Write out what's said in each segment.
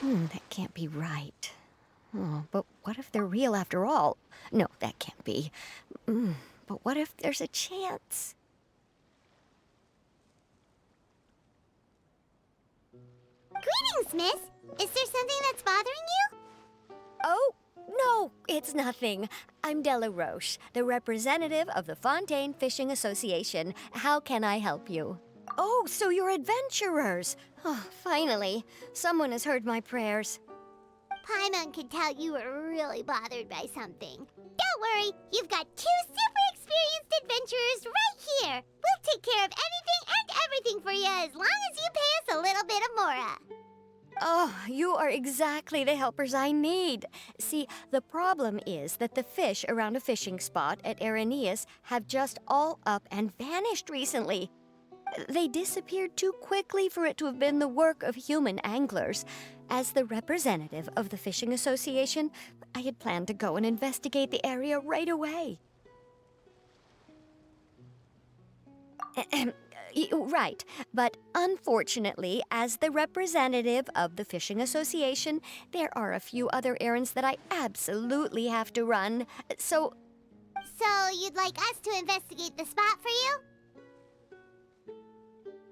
That can't be right. Oh, but what if they're real after all? No, that can't be. But what if there's a chance? Greetings, miss. Is there something that's bothering you? Oh, no, it's nothing. I'm Della Roche, the representative of the Fontaine Fishing Association. How can I help you? Oh, so you're adventurers. Oh, finally, someone has heard my prayers. Paimon could tell you were really bothered by something. Don't worry, you've got two super experienced adventurers right here. We'll take care of anything and everything for you as long as you pay us a little bit of mora. Oh, you are exactly the helpers I need. See, the problem is that the fish around a fishing spot at Araneus have just all up and vanished recently. They disappeared too quickly for it to have been the work of human anglers. As the representative of the Fishing Association, I had planned to go and investigate the area right away. Right, but unfortunately, as the representative of the Fishing Association, there are a few other errands that I absolutely have to run. So you'd like us to investigate the spot for you?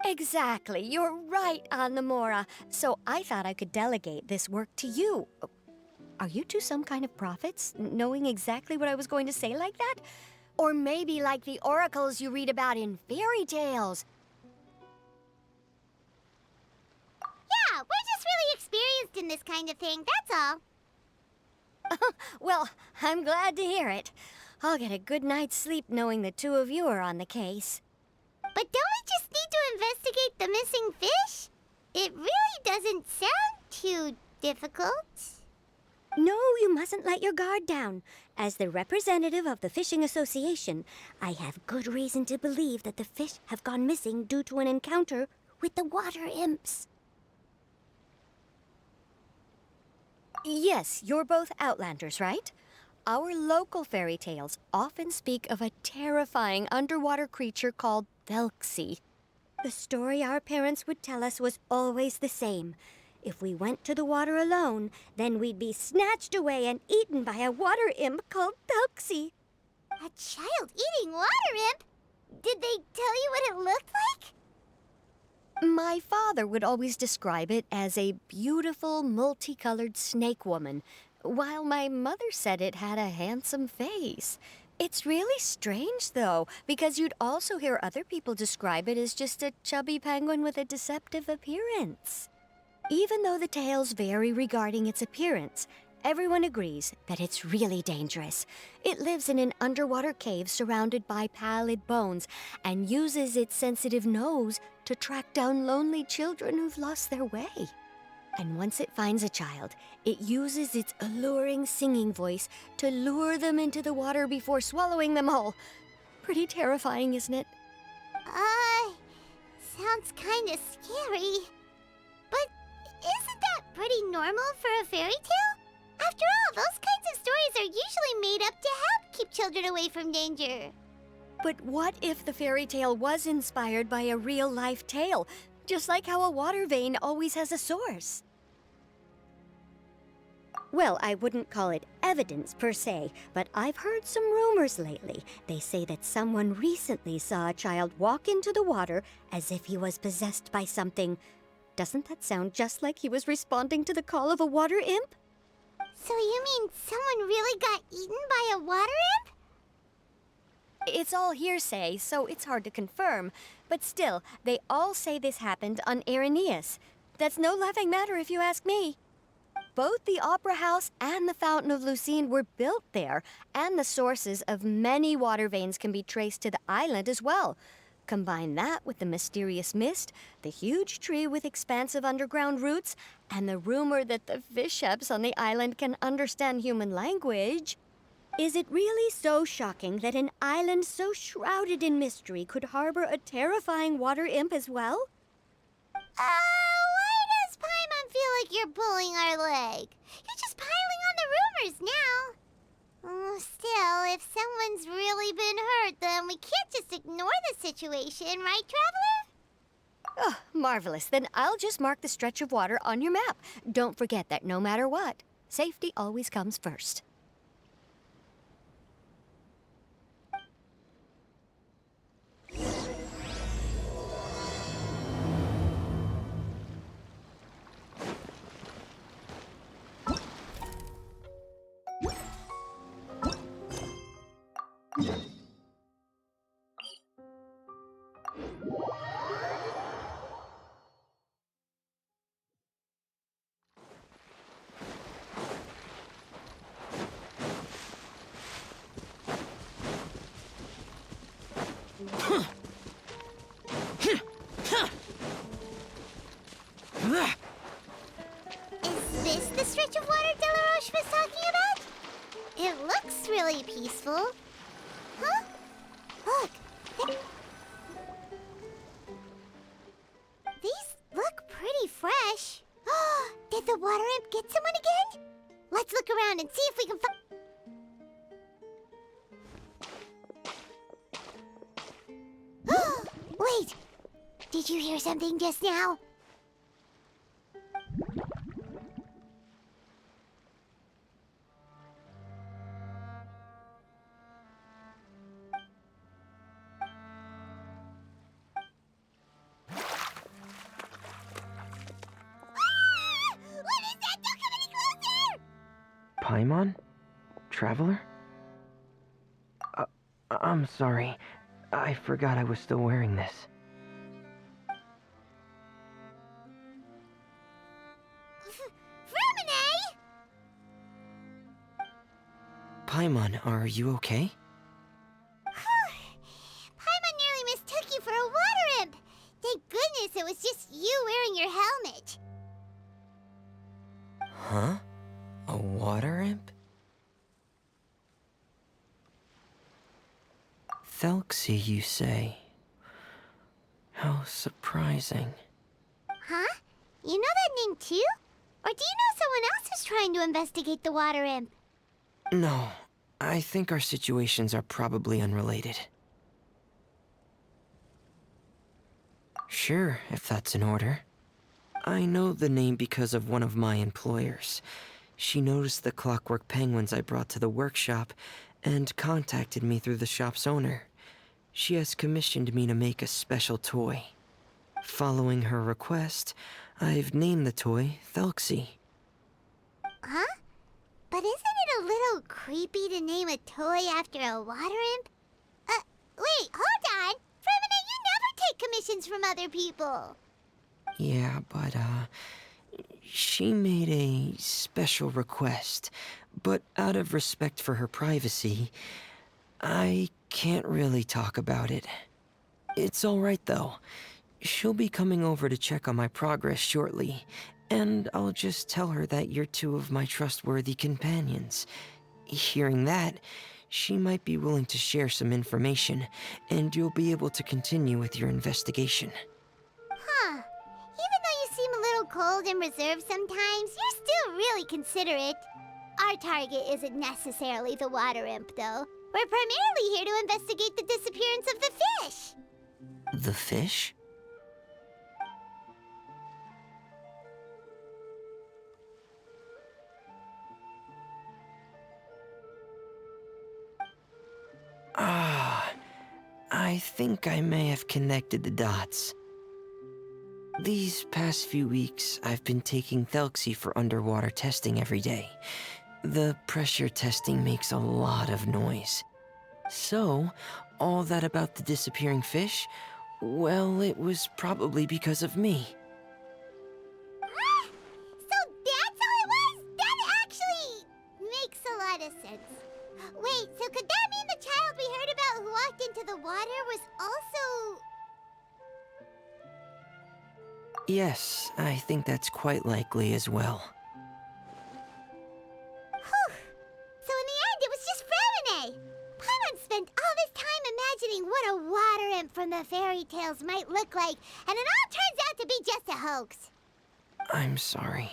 exactly, you're right on the Mora. So I thought I could delegate this work to you. Are you two some kind of prophets, knowing exactly what I was going to say like that? Or maybe like the oracles you read about in fairy tales? Yeah, we're just really experienced in this kind of thing, that's all. Well, I'm glad to hear it. I'll get a good night's sleep knowing the two of you are on the case. But don't we just need to investigate the missing fish? It really doesn't sound too difficult. No, you mustn't let your guard down. As the representative of the Fishing Association, I have good reason to believe that the fish have gone missing due to an encounter with the water imps. Yes, you're both Outlanders, right? Our local fairy tales often speak of a terrifying underwater creature called Thelxie. The story our parents would tell us was always the same. If we went to the water alone, then we'd be snatched away and eaten by a water imp called Thelxie. A child eating water imp? Did they tell you what it looked like? My father would always describe it as a beautiful, multicolored snake woman, while my mother said it had a handsome face. It's really strange, though, because you'd also hear other people describe it as just a chubby penguin with a deceptive appearance. Even though the tales vary regarding its appearance, everyone agrees that it's really dangerous. It lives in an underwater cave surrounded by pallid bones and uses its sensitive nose to track down lonely children who've lost their way. And once it finds a child, it uses its alluring singing voice to lure them into the water before swallowing them whole. Pretty terrifying, isn't it? Sounds kinda scary. But isn't that pretty normal for a fairy tale? After all, those kinds of stories are usually made up to help keep children away from danger. But what if the fairy tale was inspired by a real-life tale, just like how a water vein always has a source? Well, I wouldn't call it evidence per se, but I've heard some rumors lately. They say that someone recently saw a child walk into the water as if he was possessed by something. Doesn't that sound just like he was responding to the call of a water imp? So you mean someone really got eaten by a water imp? It's all hearsay, so it's hard to confirm. But still, they all say this happened on Araneus. That's no laughing matter if you ask me. Both the Opera House and the Fountain of Lucine were built there, and the sources of many water veins can be traced to the island as well. Combine that with the mysterious mist, the huge tree with expansive underground roots, and the rumor that the fish ships on the island can understand human language. Is it really so shocking that an island so shrouded in mystery could harbor a terrifying water imp as well? Why does Paimon feel like you're pulling our leg? You're just piling on the rumors now. Still, if someone's really been hurt, then we can't just ignore the situation, right, Traveler? Oh, marvelous. Then I'll just mark the stretch of water on your map. Don't forget that no matter what, safety always comes first. Is this the stretch of water Delaroche was talking about? It looks really peaceful. Huh? Look. These look pretty fresh. Did the water imp get someone again? Let's look around and see if we can find... Wait! Did you hear something just now? What is that? Don't come any closer! Paimon? Traveler? I'm sorry. I forgot I was still wearing this. Vermine! Paimon, are you okay? Paimon nearly mistook you for a water imp. Thank goodness it was just you wearing your helmet. Huh? A water imp? Thelxie, you say? How surprising. Huh? You know that name too? Or do you know someone else who's trying to investigate the water imp? No, I think our situations are probably unrelated. Sure, if that's in order. I know the name because of one of my employers. She noticed the clockwork penguins I brought to the workshop and contacted me through the shop's owner. She has commissioned me to make a special toy. Following her request, I've named the toy Thelxie. Huh? But isn't it a little creepy to name a toy after a water imp? Wait, hold on! Fremina, you never take commissions from other people! Yeah, but, she made a special request, but out of respect for her privacy, I can't really talk about it. It's alright though. She'll be coming over to check on my progress shortly, and I'll just tell her that you're two of my trustworthy companions. Hearing that, she might be willing to share some information, and you'll be able to continue with your investigation. Huh. Even though you seem a little cold and reserved sometimes, you're still really considerate. Our target isn't necessarily the water imp, though. We're primarily here to investigate the disappearance of the fish. The fish? I think I may have connected the dots. These past few weeks, I've been taking Thelxie for underwater testing every day. The pressure testing makes a lot of noise. So, all that about the disappearing fish, well, it was probably because of me. So that's how it was? the water was also... Yes, I think that's quite likely as well. Whew. So in the end, it was just Fremine. Paimon spent all this time imagining what a water imp from the fairy tales might look like, and it all turns out to be just a hoax. I'm sorry.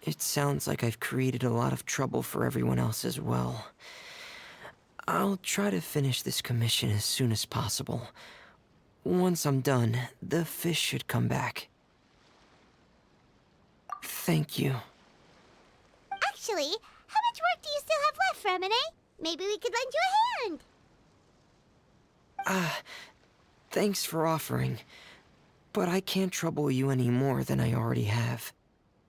It sounds like I've created a lot of trouble for everyone else as well. I'll try to finish this commission as soon as possible. Once I'm done, the fish should come back. Thank you. Actually, how much work do you still have left, Fremine? Maybe we could lend you a hand. Thanks for offering. But I can't trouble you any more than I already have.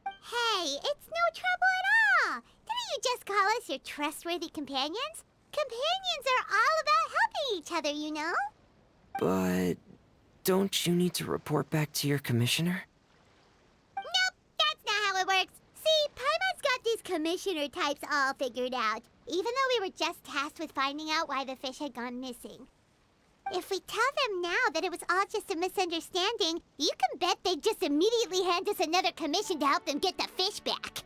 Hey, it's no trouble at all. Didn't you just call us your trustworthy companions? Companions are all about helping each other, you know? But don't you need to report back to your commissioner? Nope, that's not how it works. See, Paimon's got these commissioner types all figured out, even though we were just tasked with finding out why the fish had gone missing. If we tell them now that it was all just a misunderstanding, you can bet they'd just immediately hand us another commission to help them get the fish back.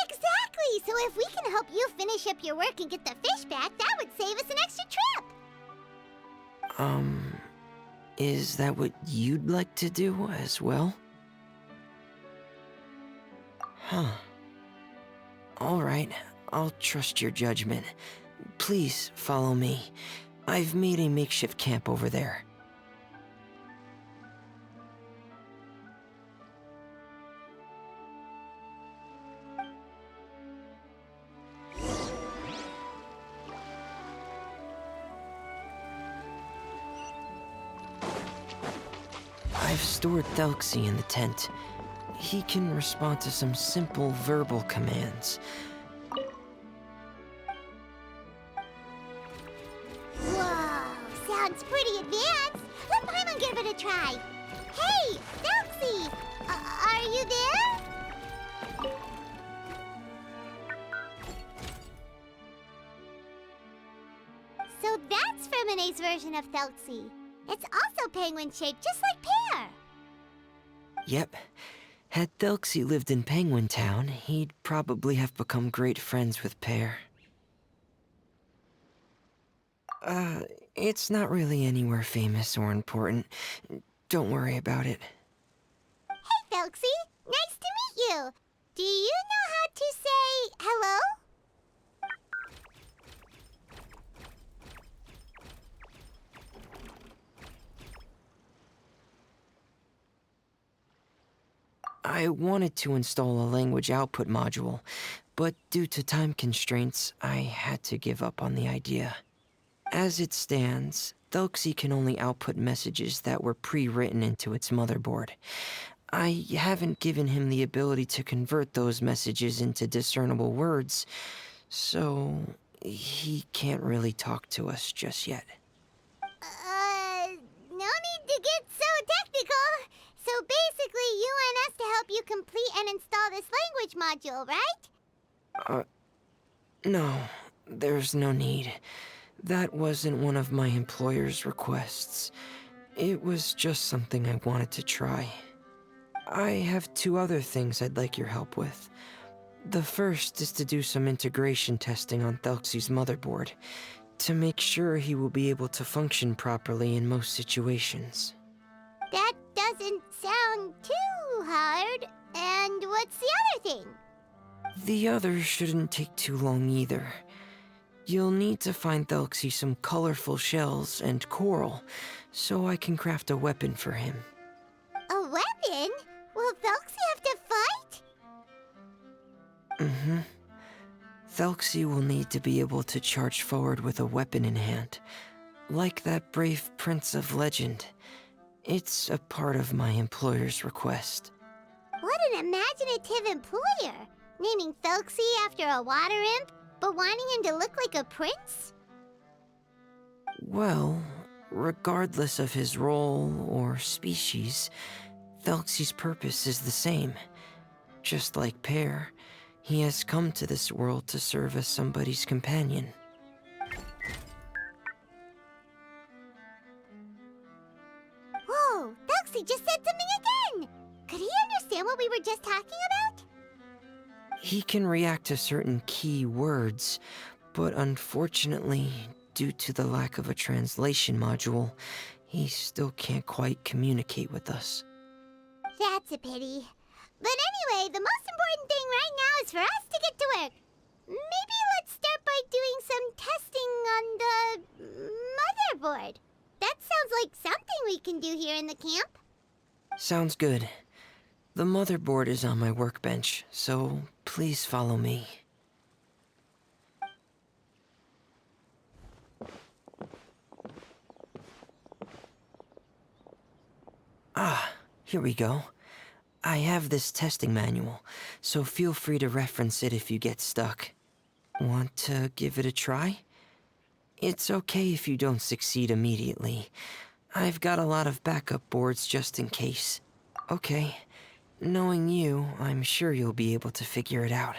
Exactly! So if we can help you finish up your work and get the fish back, that would save us an extra trip! Is that what you'd like to do as well? Huh. Alright, I'll trust your judgment. Please follow me. I've made a makeshift camp over there. I've stored Thelxie in the tent. He can respond to some simple verbal commands. Whoa, sounds pretty advanced. Let Paimon give it a try. Hey, Thelxie! Are you there? So that's Fremine's version of Thelxie. It's also penguin-shaped, just like Pear. Yep. Had Thelxie lived in Penguin Town, he'd probably have become great friends with Pear. It's not really anywhere famous or important. Don't worry about it. Hey, Thelxie. Nice to meet you. Do you know how to say hello? I wanted to install a language output module, but due to time constraints, I had to give up on the idea. As it stands, Thelxie can only output messages that were pre-written into its motherboard. I haven't given him the ability to convert those messages into discernible words, so he can't really talk to us just yet. No need to get so technical. So basically, you want us to help you complete and install this language module, right? No, there's no need. That wasn't one of my employer's requests. It was just something I wanted to try. I have two other things I'd like your help with. The first is to do some integration testing on Thelxie's motherboard, to make sure he will be able to function properly in most situations. That doesn't sound too hard. And what's the other thing? The other shouldn't take too long either. You'll need to find Thelxie some colorful shells and coral, so I can craft a weapon for him. A weapon? Will Thelxie have to fight? Mm-hmm. Thelxie will need to be able to charge forward with a weapon in hand, like that brave prince of legend. It's a part of my employer's request. What an imaginative employer! Naming Thelxie after a water imp, but wanting him to look like a prince? Well, regardless of his role or species, Thelxie's purpose is the same. Just like Pear, He has come to this world to serve as somebody's companion. Whoa, Thelxie just said something again! Could he understand what we were just talking about? He can react to certain key words, but unfortunately, due to the lack of a translation module, he still can't quite communicate with us. That's a pity. But anyway, the most important thing right now is for us to get to work. Maybe let's start by doing some testing on the motherboard. That sounds like something we can do here in the camp. Sounds good. The motherboard is on my workbench, so please follow me. Ah, here we go. I have this testing manual, so feel free to reference it if you get stuck. Want to give it a try? It's okay if you don't succeed immediately. I've got a lot of backup boards just in case. Okay, knowing you, I'm sure you'll be able to figure it out.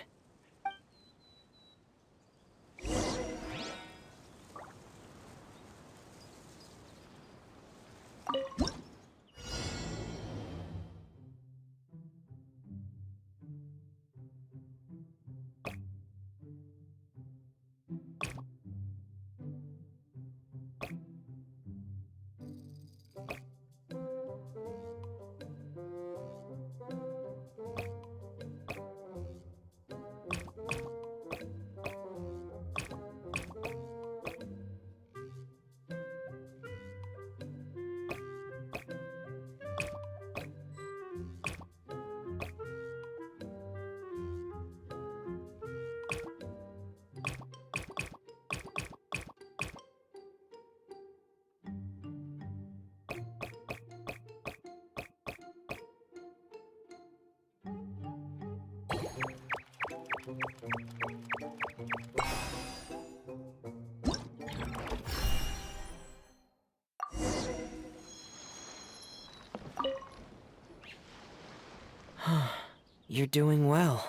You're doing well.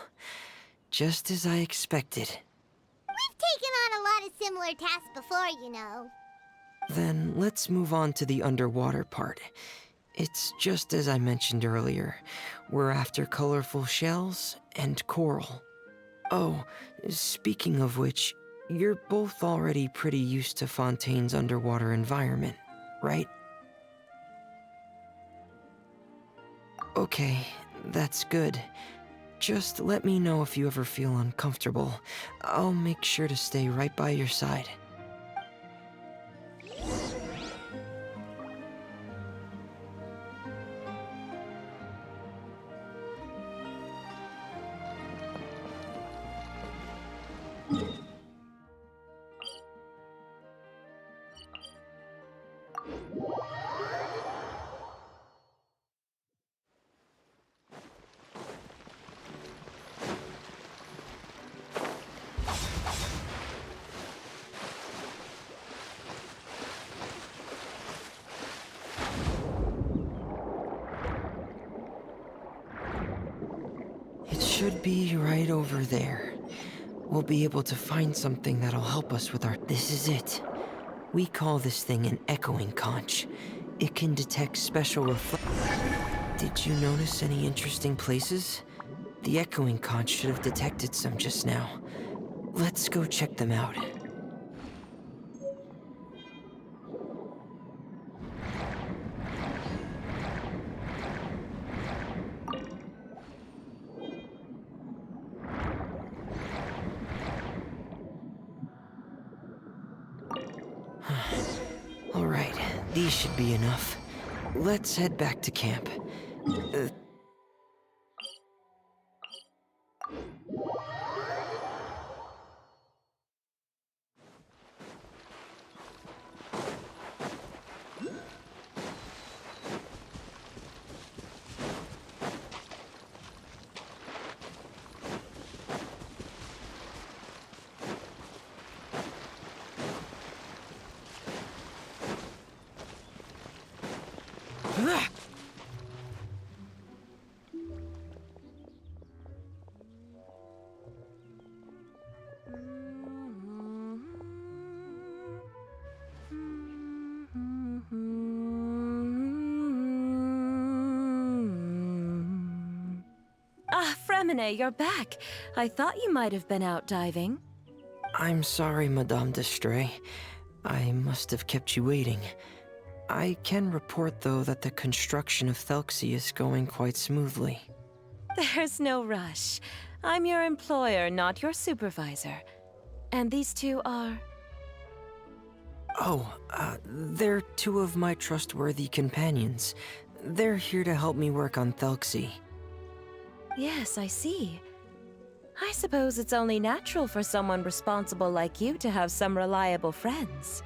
Just as I expected. We've taken on a lot of similar tasks before, you know. Then let's move on to the underwater part. It's just as I mentioned earlier. We're after colorful shells and coral. Oh, speaking of which, you're both already pretty used to Fontaine's underwater environment, right? Okay, that's good. Just let me know if you ever feel uncomfortable. I'll make sure to stay right by your side. It should be right over there. We'll be able to find something that'll help us with our... This is it. We call this thing an echoing conch. It can detect special Did you notice any interesting places? The echoing conch should have detected some just now. Let's go check them out. Alright, these should be enough. Let's head back to camp. Fremine, you're back. I thought you might have been out diving. I'm sorry, Madame d'Estray. I must have kept you waiting. I can report, though, that the construction of Thelxie is going quite smoothly. There's no rush. I'm your employer, not your supervisor. And these two are... Oh, they're two of my trustworthy companions. They're here to help me work on Thelxie. Yes, I see. I suppose it's only natural for someone responsible like you to have some reliable friends.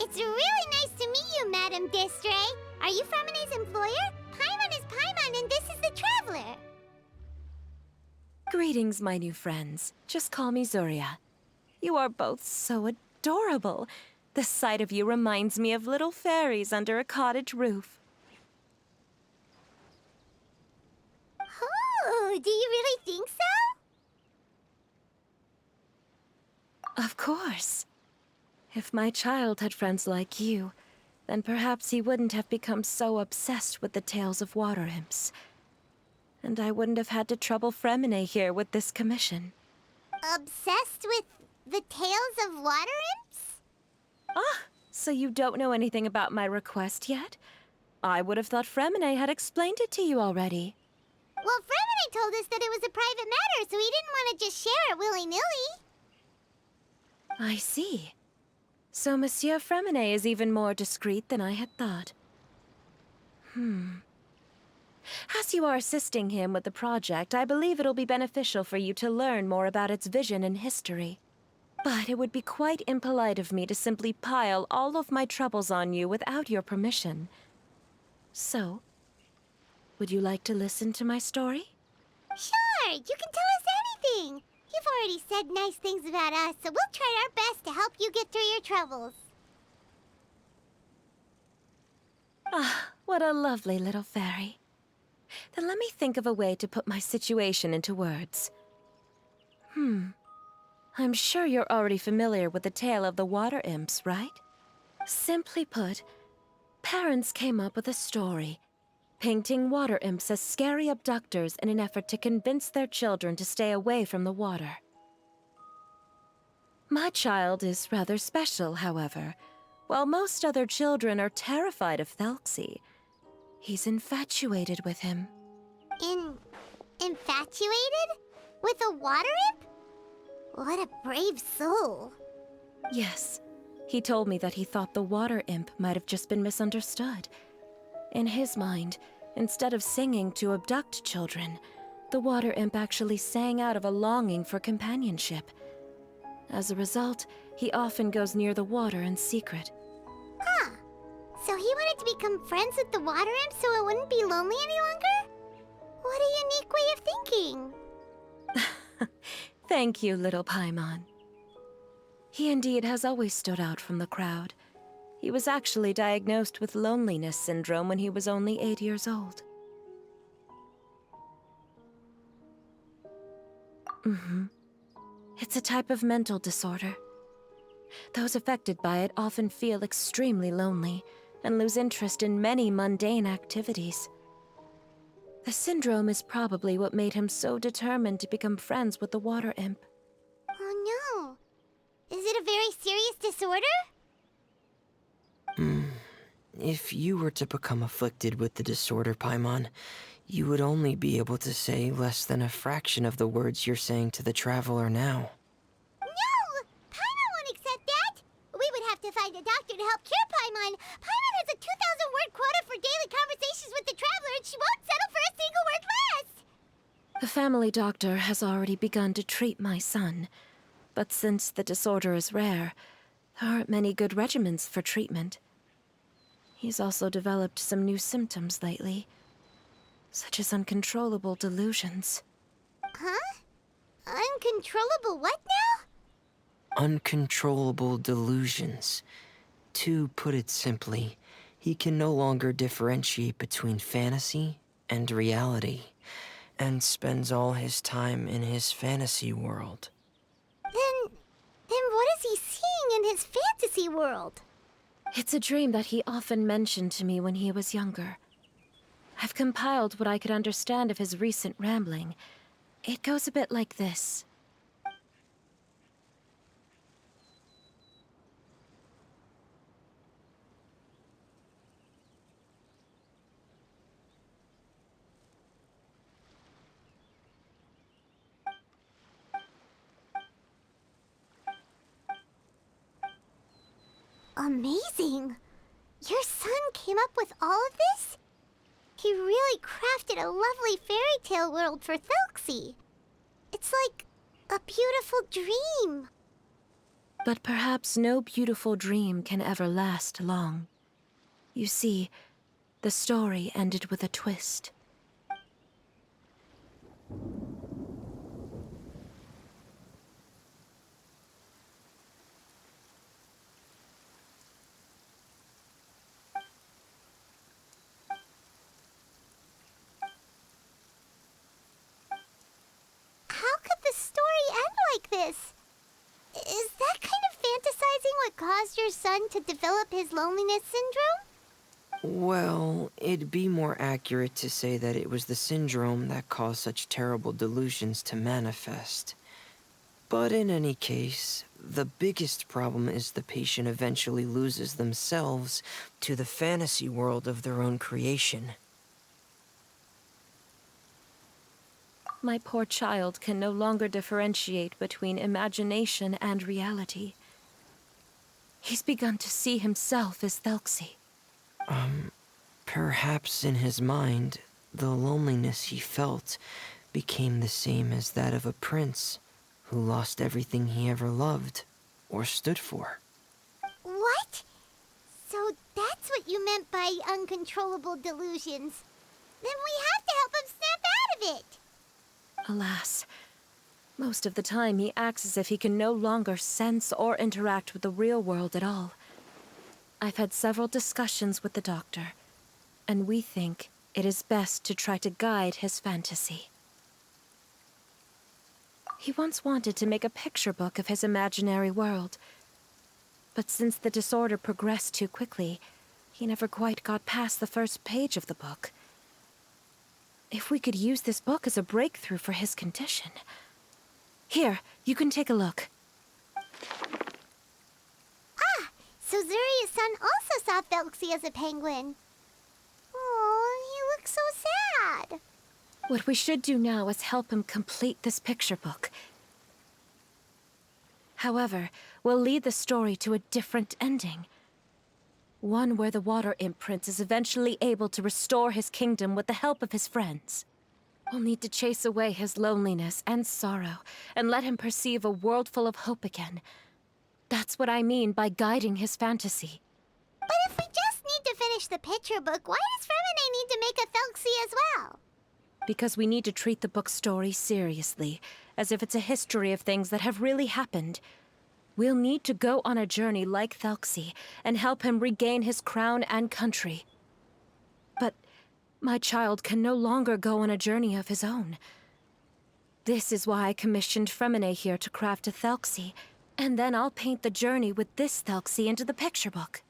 It's really nice to meet you, Madame d'Estray. Are you Fremine's employer? Paimon is Paimon, and this is the Traveler. Greetings, my new friends. Just call me Zuria. You are both so adorable. The sight of you reminds me of little fairies under a cottage roof. Oh, do you really think so? Of course. If my child had friends like you, then perhaps he wouldn't have become so obsessed with the tales of water imps. And I wouldn't have had to trouble Fremine here with this commission. Obsessed with the tales of water imps? Ah, so you don't know anything about my request yet? I would have thought Fremine had explained it to you already. Well, Fremine told us that it was a private matter, so he didn't want to just share it willy-nilly. I see. So Monsieur Fremine is even more discreet than I had thought. As you are assisting him with the project, I believe it'll be beneficial for you to learn more about its vision and history. But it would be quite impolite of me to simply pile all of my troubles on you without your permission. So, would you like to listen to my story? Sure, you can tell us anything. You've already said nice things about us, so we'll try our best to help you get through your troubles. Ah, what a lovely little fairy. Then let me think of a way to put my situation into words. I'm sure you're already familiar with the tale of the water imps, right? Simply put, parents came up with a story, painting water imps as scary abductors in an effort to convince their children to stay away from the water. My child is rather special, however. While most other children are terrified of Thelxie, he's infatuated with him. Infatuated? With a water imp? What a brave soul. Yes, he told me that he thought the water imp might have just been misunderstood. In his mind, instead of singing to abduct children, the water imp actually sang out of a longing for companionship. As a result, he often goes near the water in secret. Huh. So he wanted to become friends with the water imp so it wouldn't be lonely any longer? What a unique way of thinking. Thank you, little Paimon. He indeed has always stood out from the crowd. He was actually diagnosed with loneliness syndrome when he was only 8 years old. It's a type of mental disorder. Those affected by it often feel extremely lonely and lose interest in many mundane activities. The syndrome is probably what made him so determined to become friends with the water imp. Oh no. Is it a very serious disorder? If you were to become afflicted with the disorder, Paimon, you would only be able to say less than a fraction of the words you're saying to the Traveler now. No! Paimon won't accept that! We would have to find a doctor to help cure Paimon. Paimon has a 2,000-word quota for daily conversations with the Traveler, and she won't settle for a single word less! The family doctor has already begun to treat my son, but since the disorder is rare, there aren't many good regimens for treatment. He's also developed some new symptoms lately, such as uncontrollable delusions. Huh? Uncontrollable what now? Uncontrollable delusions. To put it simply, he can no longer differentiate between fantasy and reality, and spends all his time in his fantasy world. Then what is he seeing in his fantasy world? It's a dream that he often mentioned to me when he was younger. I've compiled what I could understand of his recent rambling, It goes a bit like this. Amazing! Your son came up with all of this? He really crafted a lovely fairy tale world for Thelxie. It's like a beautiful dream. But perhaps no beautiful dream can ever last long. You see, the story ended with a twist. How could the story end like this? Is that kind of fantasizing what caused your son to develop his loneliness syndrome? Well, it'd be more accurate to say that it was the syndrome that caused such terrible delusions to manifest. But in any case, the biggest problem is the patient eventually loses themselves to the fantasy world of their own creation. My poor child can no longer differentiate between imagination and reality. He's begun to see himself as Thelxie. Perhaps in his mind, the loneliness he felt became the same as that of a prince who lost everything he ever loved or stood for. What? So that's what you meant by uncontrollable delusions. Then we have to help him snap out of it. Alas, most of the time he acts as if he can no longer sense or interact with the real world at all. I've had several discussions with the doctor, and we think it is best to try to guide his fantasy. He once wanted to make a picture book of his imaginary world, but since the disorder progressed too quickly, he never quite got past the first page of the book. If we could use this book as a breakthrough for his condition... Here, you can take a look. So Zuria's son also saw Thelxie as a penguin. Oh, he looks so sad. What we should do now is help him complete this picture book. However, we'll lead the story to a different ending. One where the Water Imp Prince is eventually able to restore his kingdom with the help of his friends. We'll need to chase away his loneliness and sorrow, and let him perceive a world full of hope again. That's what I mean by guiding his fantasy. But if we just need to finish the picture book, why does Fremine need to make a Thelxie as well? Because we need to treat the book's story seriously, as if it's a history of things that have really happened. We'll need to go on a journey like Thelxie, and help him regain his crown and country. But my child can no longer go on a journey of his own. This is why I commissioned Fremine here to craft a Thelxie, and then I'll paint the journey with this Thelxie into the picture book.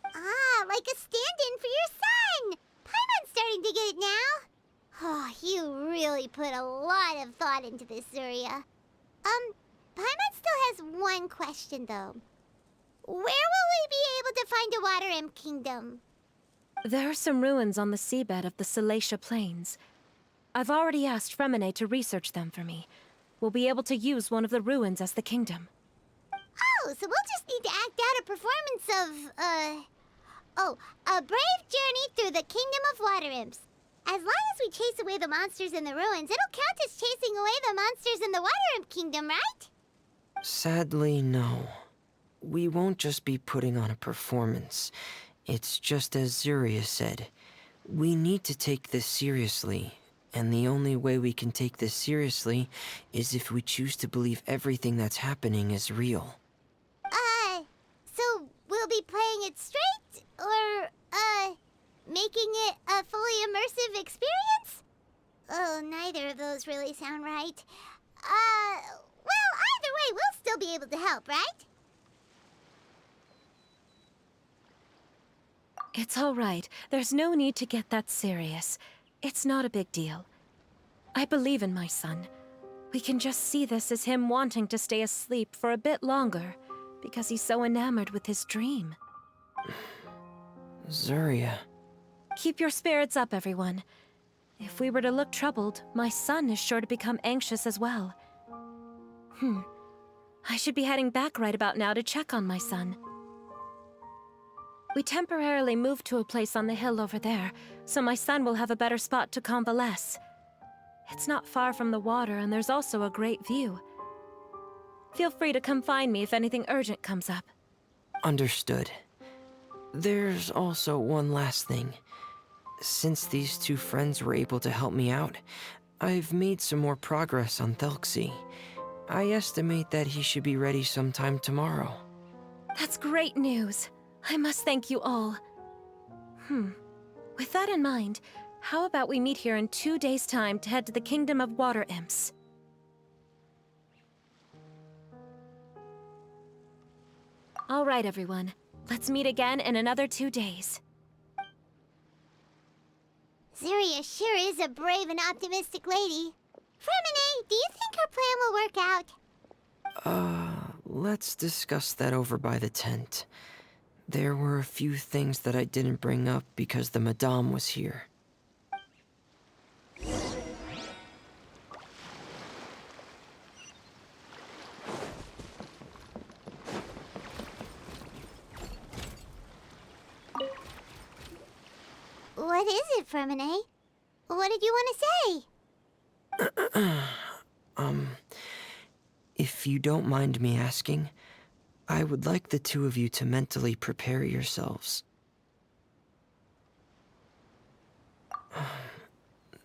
Ah, like a stand-in for your son! Paimon's starting to get it now. Oh, you really put a lot of thought into this, Zuria. Paimon still has one question, though. Where will we be able to find a Water Imp Kingdom? There are some ruins on the seabed of the Salacia Plains. I've already asked Fremine to research them for me. We'll be able to use one of the ruins as the kingdom. Oh, so we'll just need to act out a performance of, a brave journey through the Kingdom of Water Imps. As long as we chase away the monsters in the ruins, it'll count as chasing away the monsters in the Water Imp Kingdom, right? Sadly, no. We won't just be putting on a performance. It's just as Zuria said. We need to take this seriously. And the only way we can take this seriously is if we choose to believe everything that's happening is real. So we'll be playing it straight? Or, making it a fully immersive experience? Oh, neither of those really sound right. Well, either way, we'll still be able to help, right? It's all right. There's no need to get that serious. It's not a big deal. I believe in my son. We can just see this as him wanting to stay asleep for a bit longer, because he's so enamored with his dream. Zuria. Keep your spirits up, everyone. If we were to look troubled, my son is sure to become anxious as well. I should be heading back right about now to check on my son. We temporarily moved to a place on the hill over there, so my son will have a better spot to convalesce. It's not far from the water, and there's also a great view. Feel free to come find me if anything urgent comes up. Understood. There's also one last thing. Since these two friends were able to help me out, I've made some more progress on Thelxie. I estimate that he should be ready sometime tomorrow. That's great news. I must thank you all. With that in mind, how about we meet here in 2 days' time to head to the Kingdom of Water Imps? All right, everyone. Let's meet again in another 2 days. Zuria sure is a brave and optimistic lady. Fremine, do you think her plan will work out? Let's discuss that over by the tent. There were a few things that I didn't bring up because the Madame was here. What is it, Fremine? What did you want to say? If you don't mind me asking, I would like the two of you to mentally prepare yourselves.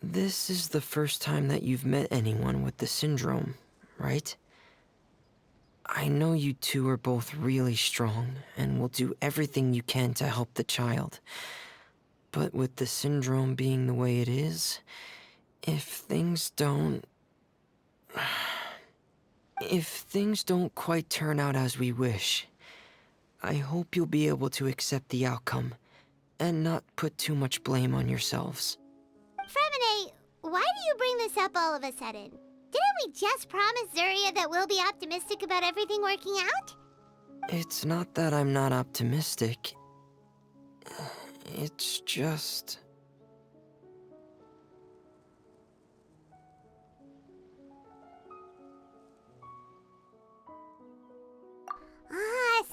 This is the first time that you've met anyone with the syndrome, right? I know you two are both really strong and will do everything you can to help the child. But with the syndrome being the way it is, if things don't quite turn out as we wish, I hope you'll be able to accept the outcome and not put too much blame on yourselves. Fremine, why do you bring this up all of a sudden? Didn't we just promise Zuria that we'll be optimistic about everything working out? It's not that I'm not optimistic. It's just...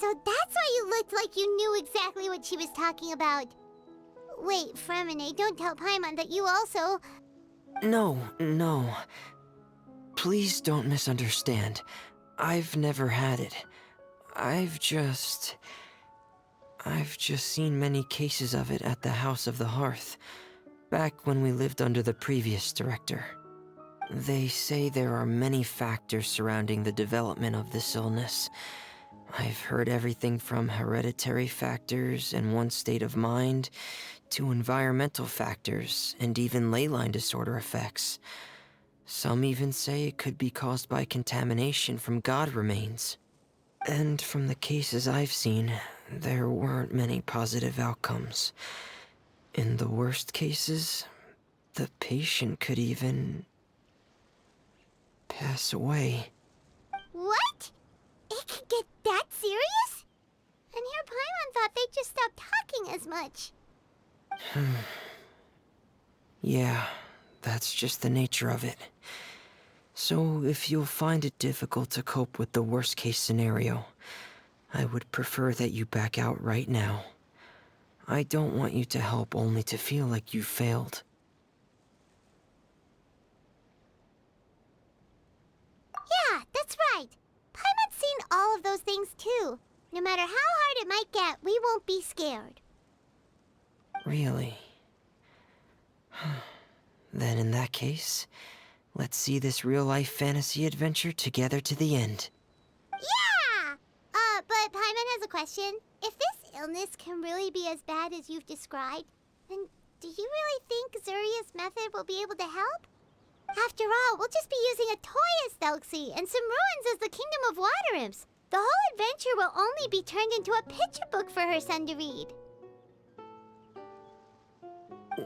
So that's why you looked like you knew exactly what she was talking about. Wait, Fremine, don't tell Paimon that you also... No. Please don't misunderstand. I've never had it. I've just seen many cases of it at the House of the Hearth, back when we lived under the previous director. They say there are many factors surrounding the development of this illness. I've heard everything from hereditary factors and one's state of mind, to environmental factors, and even ley line disorder effects. Some even say it could be caused by contamination from god remains. And from the cases I've seen, there weren't many positive outcomes. In the worst cases, the patient could even pass away. What? It could get that serious? And here Paimon thought they'd just stop talking as much. Yeah, that's just the nature of it. So if you'll find it difficult to cope with the worst case scenario, I would prefer that you back out right now. I don't want you to help only to feel like you failed. Yeah, that's right. Paimon's seen all of those things too. No matter how hard it might get, we won't be scared. Really? Then in that case, let's see this real-life fantasy adventure together to the end. Yeah! But Paimon has a question. If this illness can really be as bad as you've described, then do you really think Zuria's method will be able to help? After all, we'll just be using a toy as Thelxie and some ruins as the Kingdom of Water Imps. The whole adventure will only be turned into a picture book for her son to read.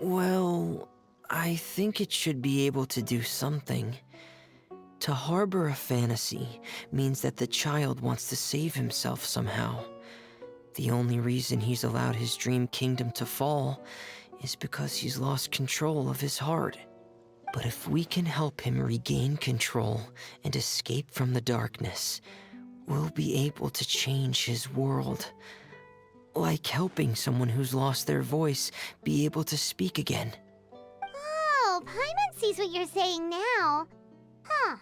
Well, I think it should be able to do something. To harbor a fantasy means that the child wants to save himself somehow. The only reason he's allowed his dream kingdom to fall is because he's lost control of his heart. But if we can help him regain control and escape from the darkness, we'll be able to change his world. Like helping someone who's lost their voice be able to speak again. Oh, Paimon sees what you're saying now. Huh.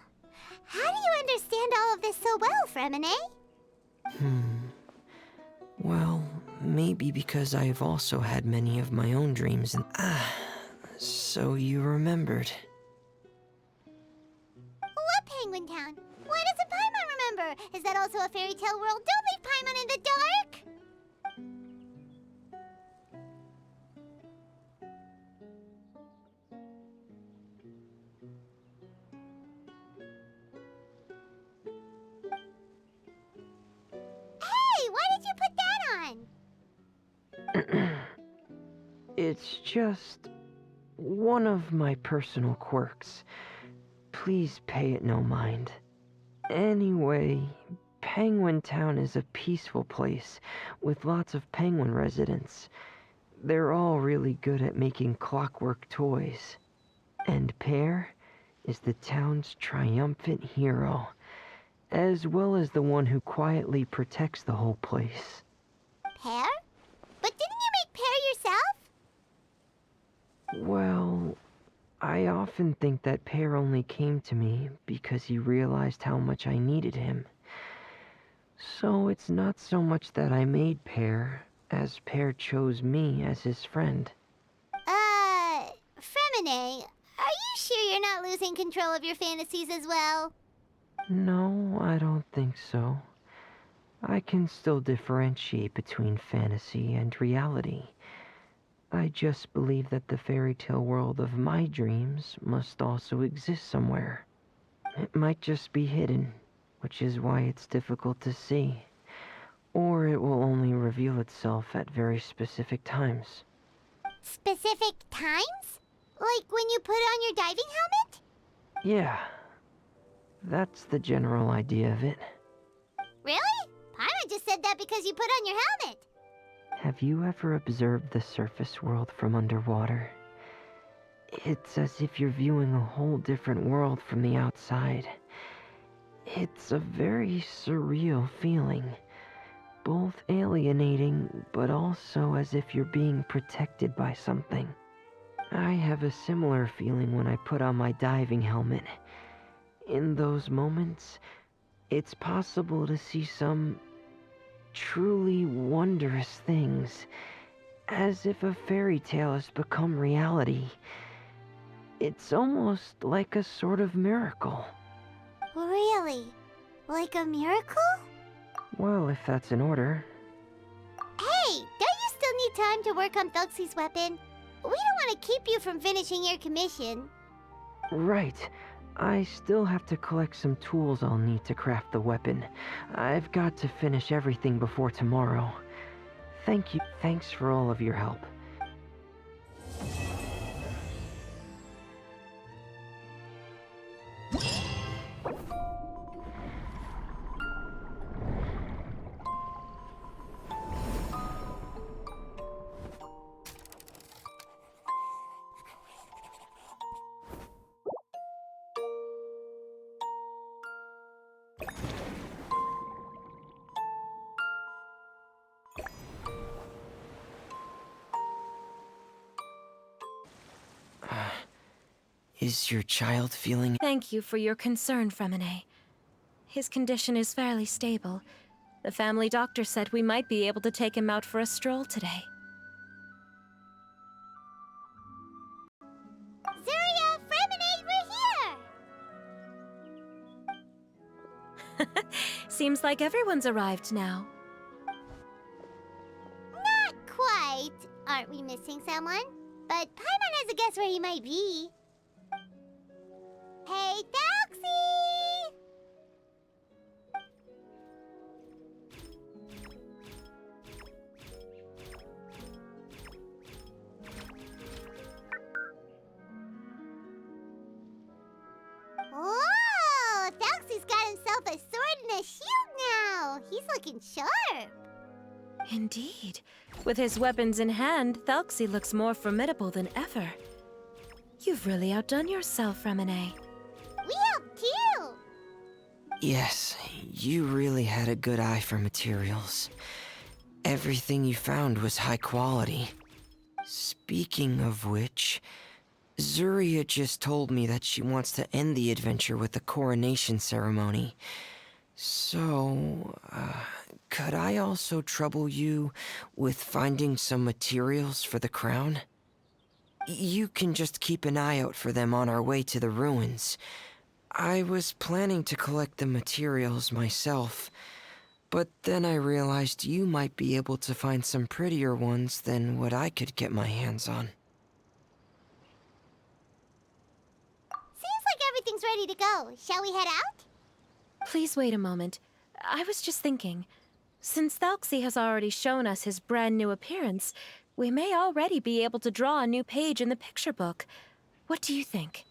How do you understand all of this so well, Fremine? Well, maybe because I've also had many of my own dreams and... so you remembered. What Penguin Town? Why doesn't Paimon remember? Is that also a fairy tale world? Don't leave Paimon in the dark! Hey, why did you put that on? It's just one of my personal quirks. Please pay it no mind. Anyway, Penguin Town is a peaceful place with lots of penguin residents. They're all really good at making clockwork toys. And Pear is the town's triumphant hero, as well as the one who quietly protects the whole place. Pear? But didn't you make Pear yourself? Well, I often think that Pear only came to me because he realized how much I needed him. So it's not so much that I made Pear, as Pear chose me as his friend. Fremine, are you sure you're not losing control of your fantasies as well? No, I don't think so. I can still differentiate between fantasy and reality. I just believe that the fairy tale world of my dreams must also exist somewhere. It might just be hidden, which is why it's difficult to see. Or it will only reveal itself at very specific times. Specific times? Like when you put on your diving helmet? Yeah, that's the general idea of it. Really? Paimon just said that because you put on your helmet. Have you ever observed the surface world from underwater? It's as if you're viewing a whole different world from the outside. It's a very surreal feeling. Both alienating, but also as if you're being protected by something. I have a similar feeling when I put on my diving helmet. In those moments, it's possible to see some truly wondrous things, as if a fairy tale has become reality. It's almost like a sort of miracle. Really? Like a miracle? Well, if that's in order. Hey, don't you still need time to work on Thelxie's weapon? We don't want to keep you from finishing your commission. Right. I still have to collect some tools I'll need to craft the weapon. I've got to finish everything before tomorrow. Thank you. Thanks for all of your help. Is your child feeling... Thank you for your concern, Fremine. His condition is fairly stable. The family doctor said we might be able to take him out for a stroll today. Zuria, Fremine, we're here! Seems like everyone's arrived now. Not quite. Aren't we missing someone? But Paimon has a guess where he might be. Hey, Thelxie! looking sharp. Indeed. With his weapons in hand, Thelxie looks more formidable than ever. You've really outdone yourself, Remine. We helped too. Yes, you really had a good eye for materials. Everything you found was high quality. Speaking of which, Zuria just told me that she wants to end the adventure with a coronation ceremony. So, could I also trouble you with finding some materials for the crown? You can just keep an eye out for them on our way to the ruins. I was planning to collect the materials myself, but then I realized you might be able to find some prettier ones than what I could get my hands on. Seems like everything's ready to go. Shall we head out? Please wait a moment. I was just thinking. Since Thelxie has already shown us his brand new appearance, we may already be able to draw a new page in the picture book. What do you think?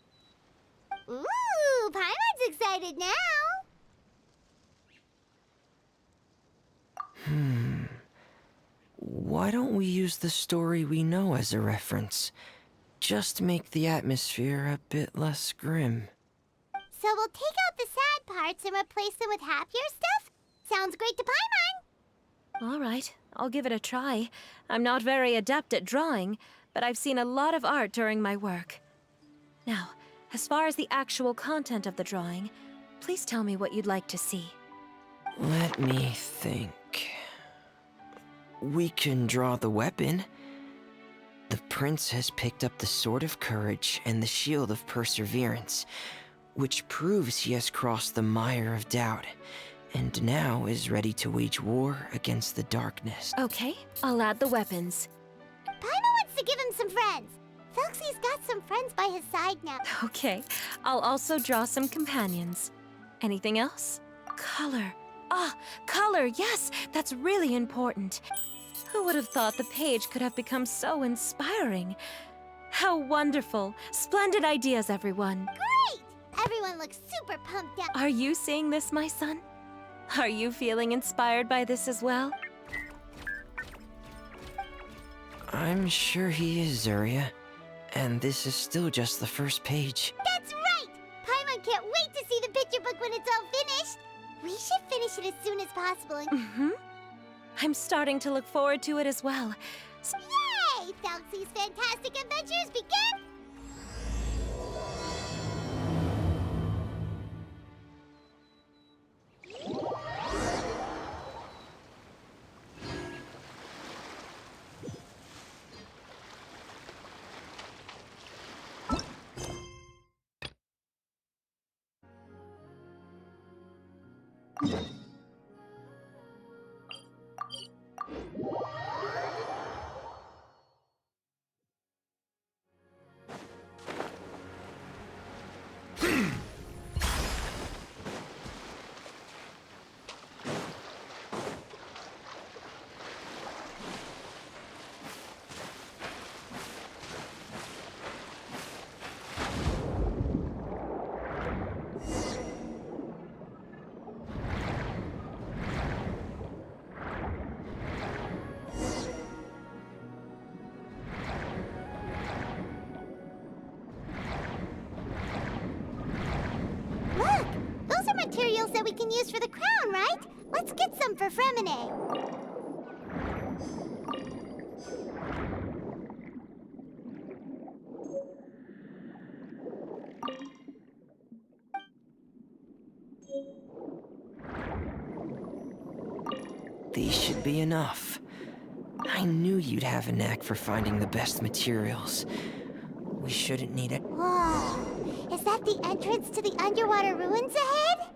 Ooh, Paimon's excited now. Why don't we use the story we know as a reference? Just make the atmosphere a bit less grim. So we'll take out the sad parts and replace them with happier stuff? Sounds great to Paimon. All right, I'll give it a try. I'm not very adept at drawing, but I've seen a lot of art during my work. Now, as far as the actual content of the drawing, please tell me what you'd like to see. Let me think. We can draw the weapon. The prince has picked up the Sword of Courage and the Shield of Perseverance, which proves he has crossed the mire of doubt, and now is ready to wage war against the darkness. Okay, I'll add the weapons. Paimon wants to give him some friends. Thelxie's got some friends by his side now. Okay, I'll also draw some companions. Anything else? Color. Ah, color, yes, that's really important. Who would have thought the page could have become so inspiring? How wonderful. Splendid ideas, everyone. Great! Everyone looks super pumped up. Are you seeing this, my son? Are you feeling inspired by this as well? I'm sure he is, Zuria. And this is still just the first page. That's right! Paimon can't wait to see the picture book when it's all finished. We should finish it as soon as possible and... Mm-hmm. I'm starting to look forward to it as well. Yay! Thelxie's fantastic adventures begin! Look! Those are materials that we can use for the crown, right? Let's get some for Fremine. These should be enough. I knew you'd have a knack for finding the best materials. We shouldn't need it. Whoa! Is that the entrance to the underwater ruins ahead?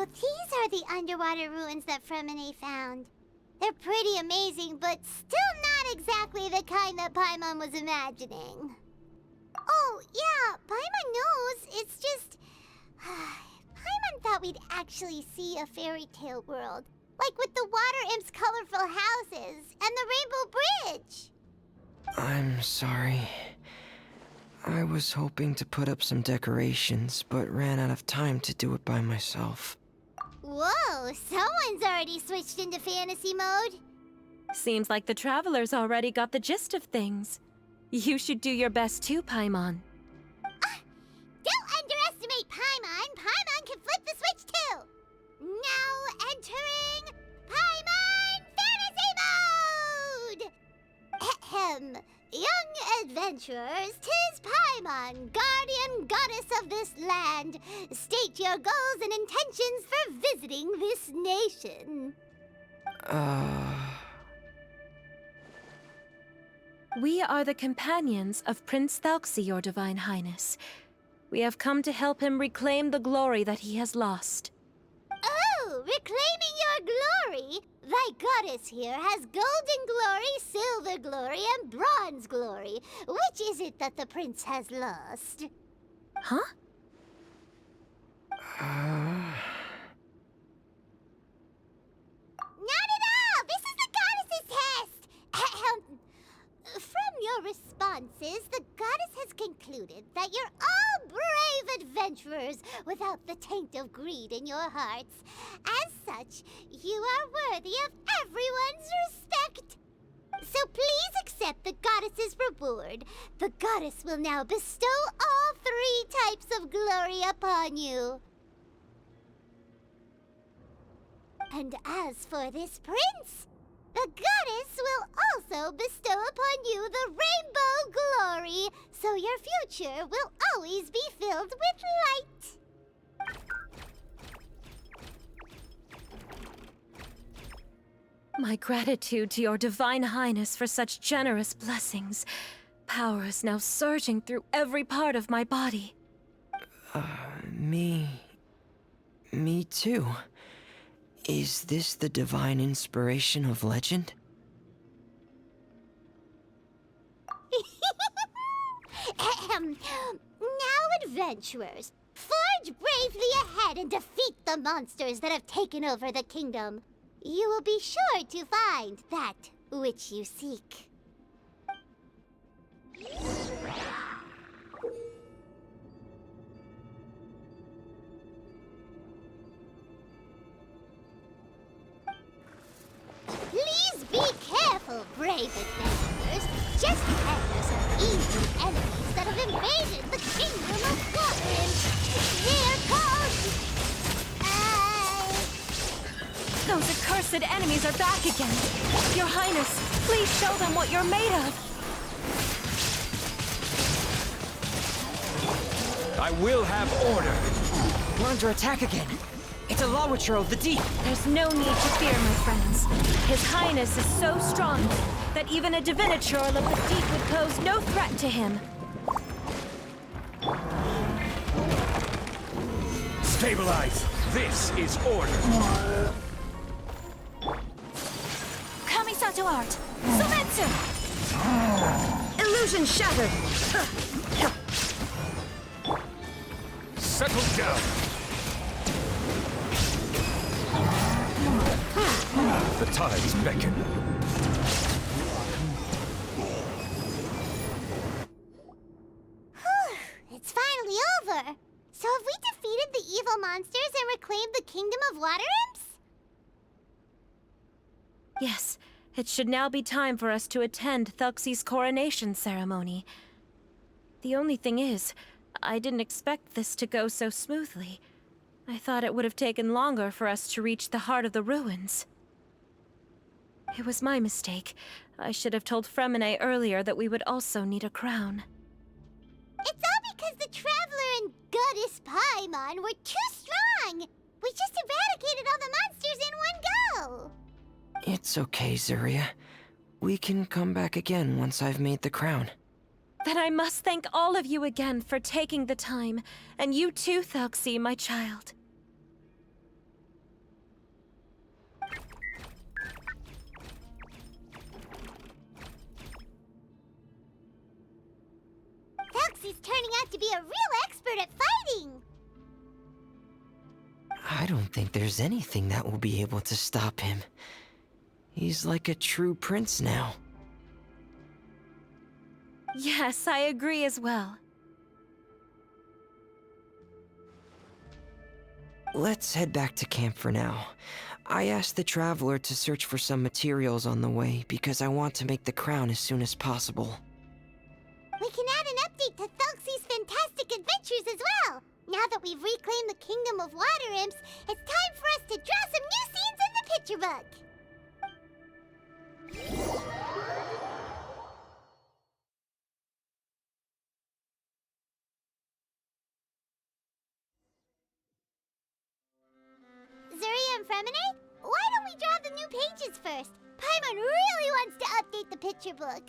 So these are the underwater ruins that Fremine found. They're pretty amazing, but still not exactly the kind that Paimon was imagining. Oh, yeah, Paimon knows. It's just... Paimon thought we'd actually see a fairy tale world. Like with the water imp's colorful houses and the rainbow bridge. I'm sorry. I was hoping to put up some decorations, but ran out of time to do it by myself. Whoa, someone's already switched into fantasy mode. Seems like the travelers already got the gist of things. You should do your best too, Paimon. Don't underestimate Paimon. Paimon can flip the switch too. Now entering Paimon Fantasy Mode! Ahem. Young adventurers, 'tis Paimon, guardian goddess of this land. State your goals and intentions for visiting this nation. We are the companions of Prince Thelxie, your Divine Highness. We have come to help him reclaim the glory that he has lost. Oh, reclaiming your glory? Thy goddess here has golden glory, silver glory, and bronze glory. Which is it that the prince has lost? Huh? Not at all! This is the goddess's test! Ahem. From your responses, the goddess has concluded that you're all brave adventurers without the taint of greed in your hearts. As such, you are worthy of everyone's respect. So please accept the goddess's reward. The goddess will now bestow all 3 types of glory upon you. And as for this prince, the goddess will also bestow upon you the rainbow glory, so your future will always be filled with light. My gratitude to your Divine Highness for such generous blessings. Power is now surging through every part of my body. Me too. Is this the divine inspiration of legend? Ahem. Now, adventurers, forge bravely ahead and defeat the monsters that have taken over the kingdom. You will be sure to find that which you seek. Please be careful, brave adventurers. Just ahead are some evil enemies that have invaded the kingdom of Waterland. They're called... Those accursed enemies are back again. Your Highness, please show them what you're made of. I will have order. We're under attack again. It's a Lawitcher of the deep. There's no need to fear, my friends. His Highness is so strong that even a Diviniture of the deep would pose no threat to him. Stabilize. This is order. Kamisato art! Sumetsu! Illusion shattered! Settle down. The tides beckon. It's finally over. So have we defeated the evil monsters and reclaimed the kingdom of water imps? Yes, it should now be time for us to attend Thelxie's coronation ceremony. The only thing is, I didn't expect this to go so smoothly. I thought it would have taken longer for us to reach the heart of the ruins. It was my mistake. I should have told Fremine earlier that we would also need a crown. It's all because the Traveler and Goddess Paimon were too strong! We just eradicated all the monsters in one go! It's okay, Zuria. We can come back again once I've made the crown. Then I must thank all of you again for taking the time, and you too, Thelxie, my child. Thelxie's turning out to be a real expert at fighting! I don't think there's anything that will be able to stop him. He's like a true prince now. Yes, I agree as well. Let's head back to camp for now. I asked the traveler to search for some materials on the way because I want to make the crown as soon as possible. We can add an update to Thelxie's fantastic adventures as well! Now that we've reclaimed the Kingdom of Water Imps, it's time for us to draw some new scenes in the picture book! Zuria and Fremine, why don't we draw the new pages first? Paimon really wants to update the picture book.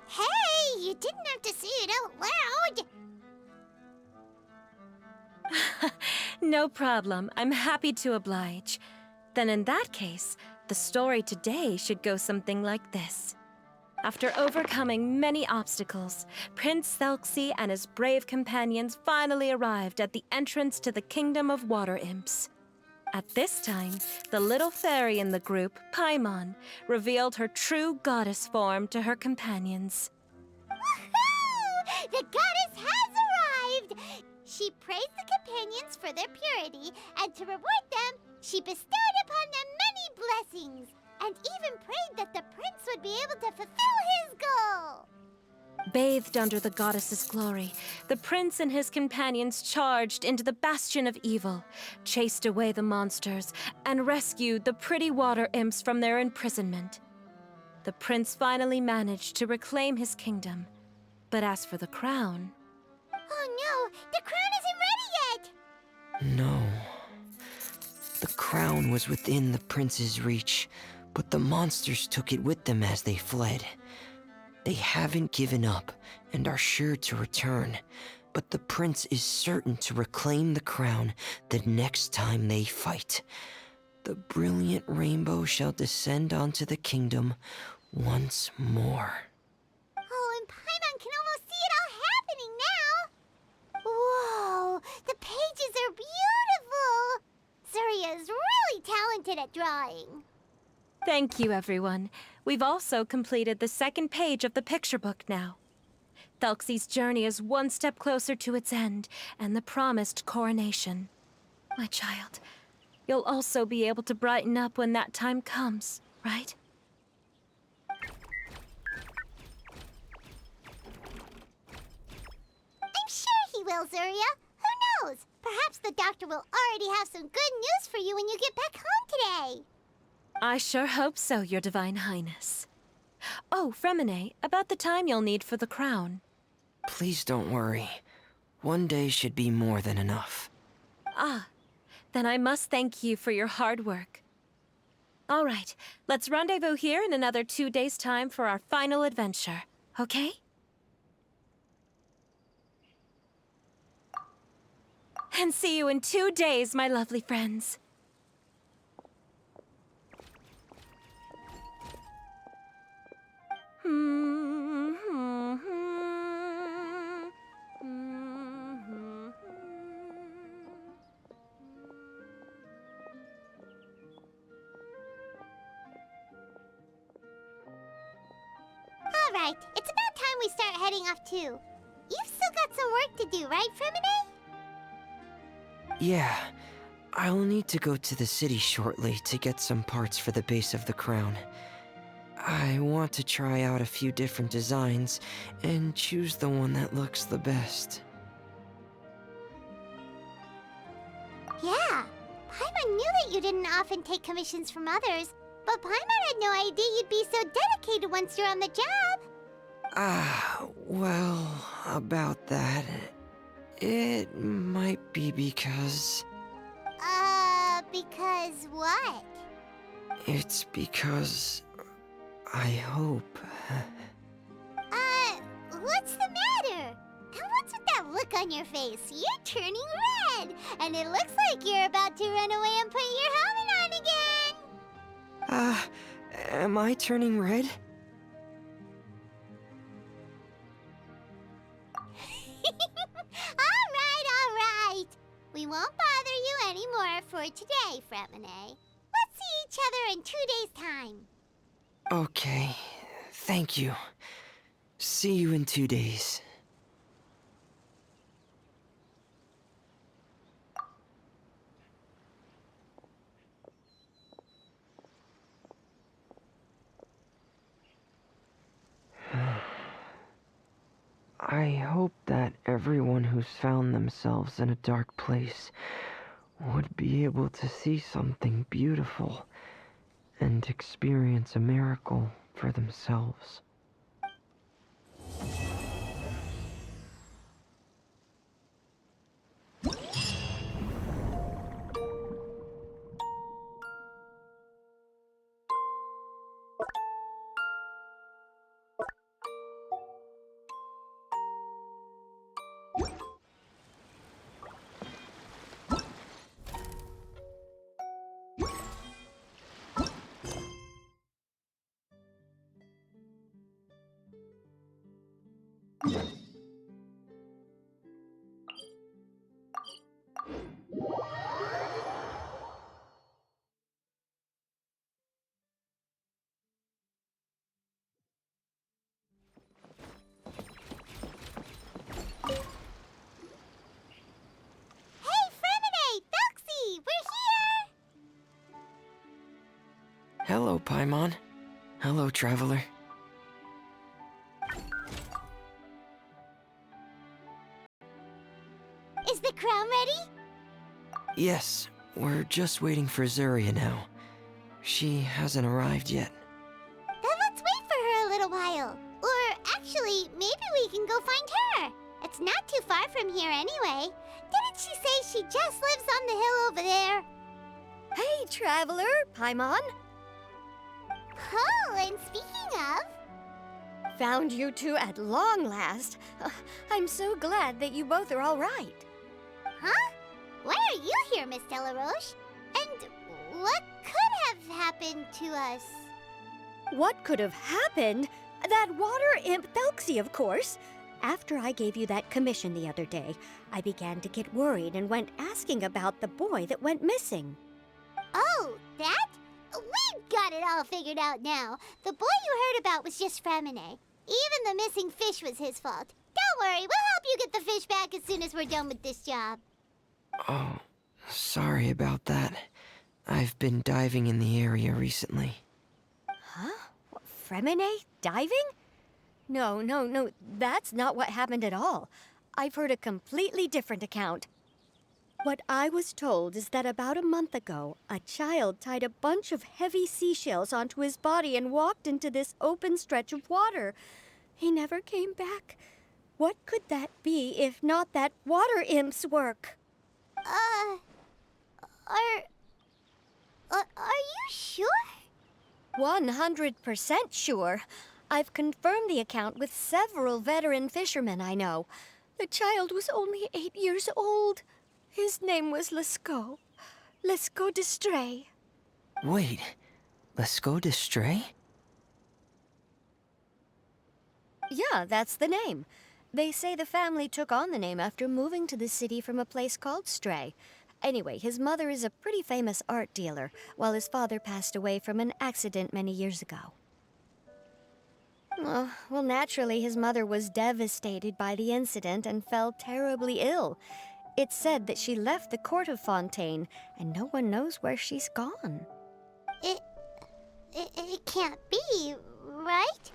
Hey, you didn't have to say it out loud! No problem. I'm happy to oblige. Then in that case, the story today should go something like this. After overcoming many obstacles, Prince Thelxie and his brave companions finally arrived at the entrance to the Kingdom of Water Imps. At this time, the little fairy in the group, Paimon, revealed her true goddess form to her companions. Woohoo! The goddess has arrived! She praised the companions for their purity, and to reward them, she bestowed upon them many blessings, and even prayed that the prince would be able to fulfill his goal! Bathed under the goddess's glory, the prince and his companions charged into the bastion of evil, chased away the monsters, and rescued the pretty water imps from their imprisonment. The prince finally managed to reclaim his kingdom. But as for the crown... Oh no! The crown isn't ready yet! No. The crown was within the prince's reach, but the monsters took it with them as they fled. They haven't given up and are sure to return, but the prince is certain to reclaim the crown the next time they fight. The brilliant rainbow shall descend onto the kingdom once more. Oh, and Paimon can almost see it all happening now! Whoa! The pages are beautiful! Zuria is really talented at drawing. Thank you, everyone. We've also completed the second page of the picture book now. Thelxie's journey is one step closer to its end, and the promised coronation. My child, you'll also be able to brighten up when that time comes, right? I'm sure he will, Zuria. Who knows? Perhaps the doctor will already have some good news for you when you get back home today. I sure hope so, Your Divine Highness. Oh, Fremine, about the time you'll need for the crown. Please don't worry. One day should be more than enough. Ah, then I must thank you for your hard work. All right, let's rendezvous here in another 2 days' time for our final adventure, okay? And see you in 2 days, my lovely friends. All right, it's about time we start heading off too. You've still got some work to do, right, Fremine? Yeah, I'll need to go to the city shortly to get some parts for the base of the crown. I want to try out a few different designs and choose the one that looks the best. Yeah, Paimon knew that you didn't often take commissions from others, but Paimon had no idea you'd be so dedicated once you're on the job. Well, about that, it might be because... Because what? It's because... I hope... What's the matter? And what's with that look on your face? You're turning red, and it looks like you're about to run away and put your helmet on again. Am I turning red? We won't bother you anymore for today, Fremine. Let's see each other in 2 days' time. Okay, thank you. See you in 2 days. I hope that everyone who's found themselves in a dark place would be able to see something beautiful and experience a miracle for themselves. Hey, Fremine! Thelxie! We're here! Hello, Paimon. Hello, traveler. Is the crown ready? Yes, we're just waiting for Zuria now. She hasn't arrived yet. Then let's wait for her a little while. Or actually, maybe we can go find her. It's not too far from here anyway. Didn't she say she just lives on the hill over there? Hey, traveler, Paimon. Oh, and speaking of... Found you two at long last. I'm so glad that you both are all right. Huh? Why are you here, Miss Delaroche? And what could have happened to us? What could have happened? That water imp Thelxie, of course. After I gave you that commission the other day, I began to get worried and went asking about the boy that went missing. Oh, that? We've got it all figured out now. The boy you heard about was just Fremine. Even the missing fish was his fault. Don't worry, we'll help you get the fish back as soon as we're done with this job. Oh, sorry about that. I've been diving in the area recently. Huh? Fremine? Diving? No, that's not what happened at all. I've heard a completely different account. What I was told is that about a month ago, a child tied a bunch of heavy seashells onto his body and walked into this open stretch of water. He never came back. What could that be if not that water imp's work? Are you sure? 100% sure. I've confirmed the account with several veteran fishermen I know. The child was only 8 years old. His name was Lescaut. Lescaut d'Estray. Wait, Lescaut d'Estray? Yeah, that's the name. They say the family took on the name after moving to the city from a place called Stray. Anyway, his mother is a pretty famous art dealer, while his father passed away from an accident many years ago. Oh, well, naturally, his mother was devastated by the incident and fell terribly ill. It's said that she left the court of Fontaine, and no one knows where she's gone. It can't be, right?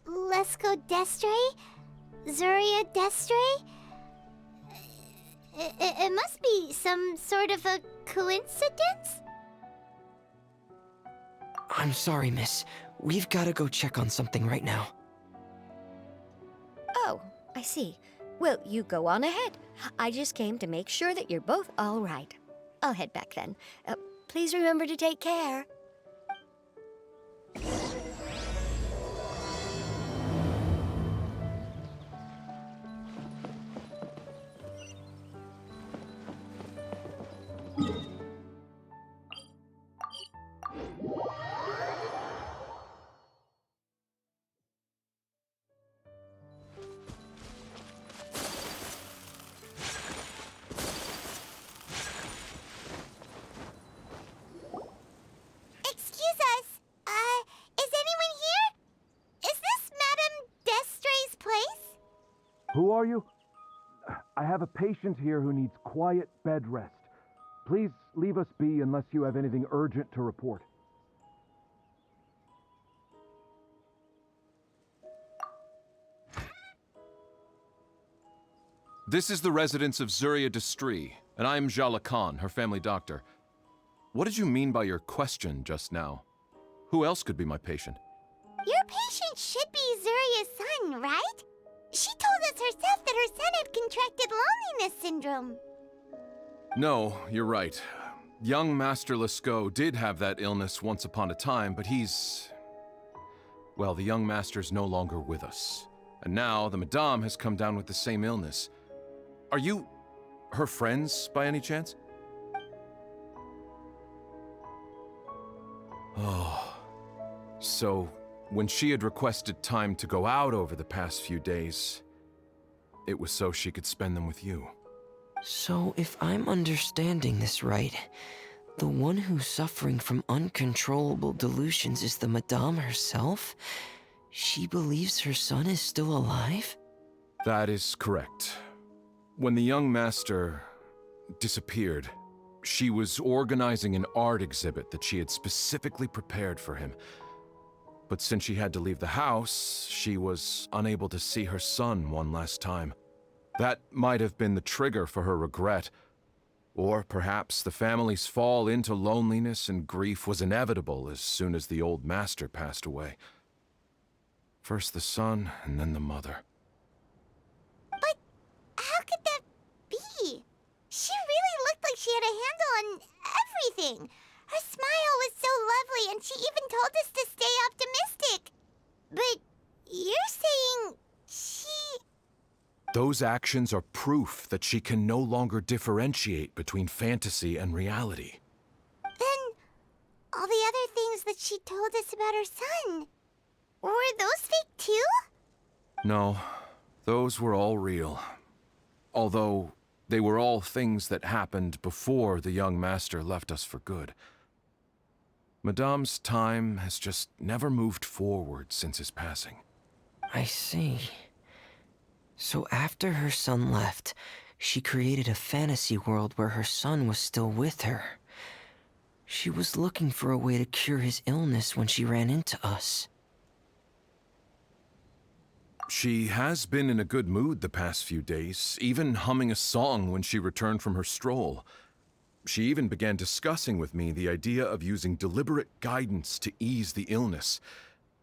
Lescaut d'Estray? Zuria d'Estray? It must be some sort of a coincidence? I'm sorry, miss. We've got to go check on something right now. Oh, I see. Well, you go on ahead. I just came to make sure that you're both all right. I'll head back then. Please remember to take care. Who are you? I have a patient here who needs quiet bed rest. Please leave us be unless you have anything urgent to report. This is the residence of Zuria Destri, and I am Jala Khan, her family doctor. What did you mean by your question just now? Who else could be my patient? Your patient should be Zuria's son, right? She told us herself that her son had contracted loneliness syndrome. No, you're right. Young Master Lescaut did have that illness once upon a time, but well, the young master's no longer with us. And now the Madame has come down with the same illness. Are you her friends, by any chance? Oh, so when she had requested time to go out over the past few days, it was so she could spend them with you. So, if I'm understanding this right, the one who's suffering from uncontrollable delusions is the Madame herself? She believes her son is still alive? That is correct. When the young master disappeared, she was organizing an art exhibit that she had specifically prepared for him. But since she had to leave the house, she was unable to see her son one last time. That might have been the trigger for her regret. Or perhaps the family's fall into loneliness and grief was inevitable as soon as the old master passed away. First the son, and then the mother. But how could that be? She really looked like she had a handle on everything. Her smile was so lovely, and she even told us to stay optimistic. But you're saying she... Those actions are proof that she can no longer differentiate between fantasy and reality. Then all the other things that she told us about her son, were those fake too? No, those were all real. Although they were all things that happened before the young master left us for good. Madame's time has just never moved forward since his passing. I see. So after her son left, she created a fantasy world where her son was still with her. She was looking for a way to cure his illness when she ran into us. She has been in a good mood the past few days, even humming a song when she returned from her stroll. She even began discussing with me the idea of using deliberate guidance to ease the illness.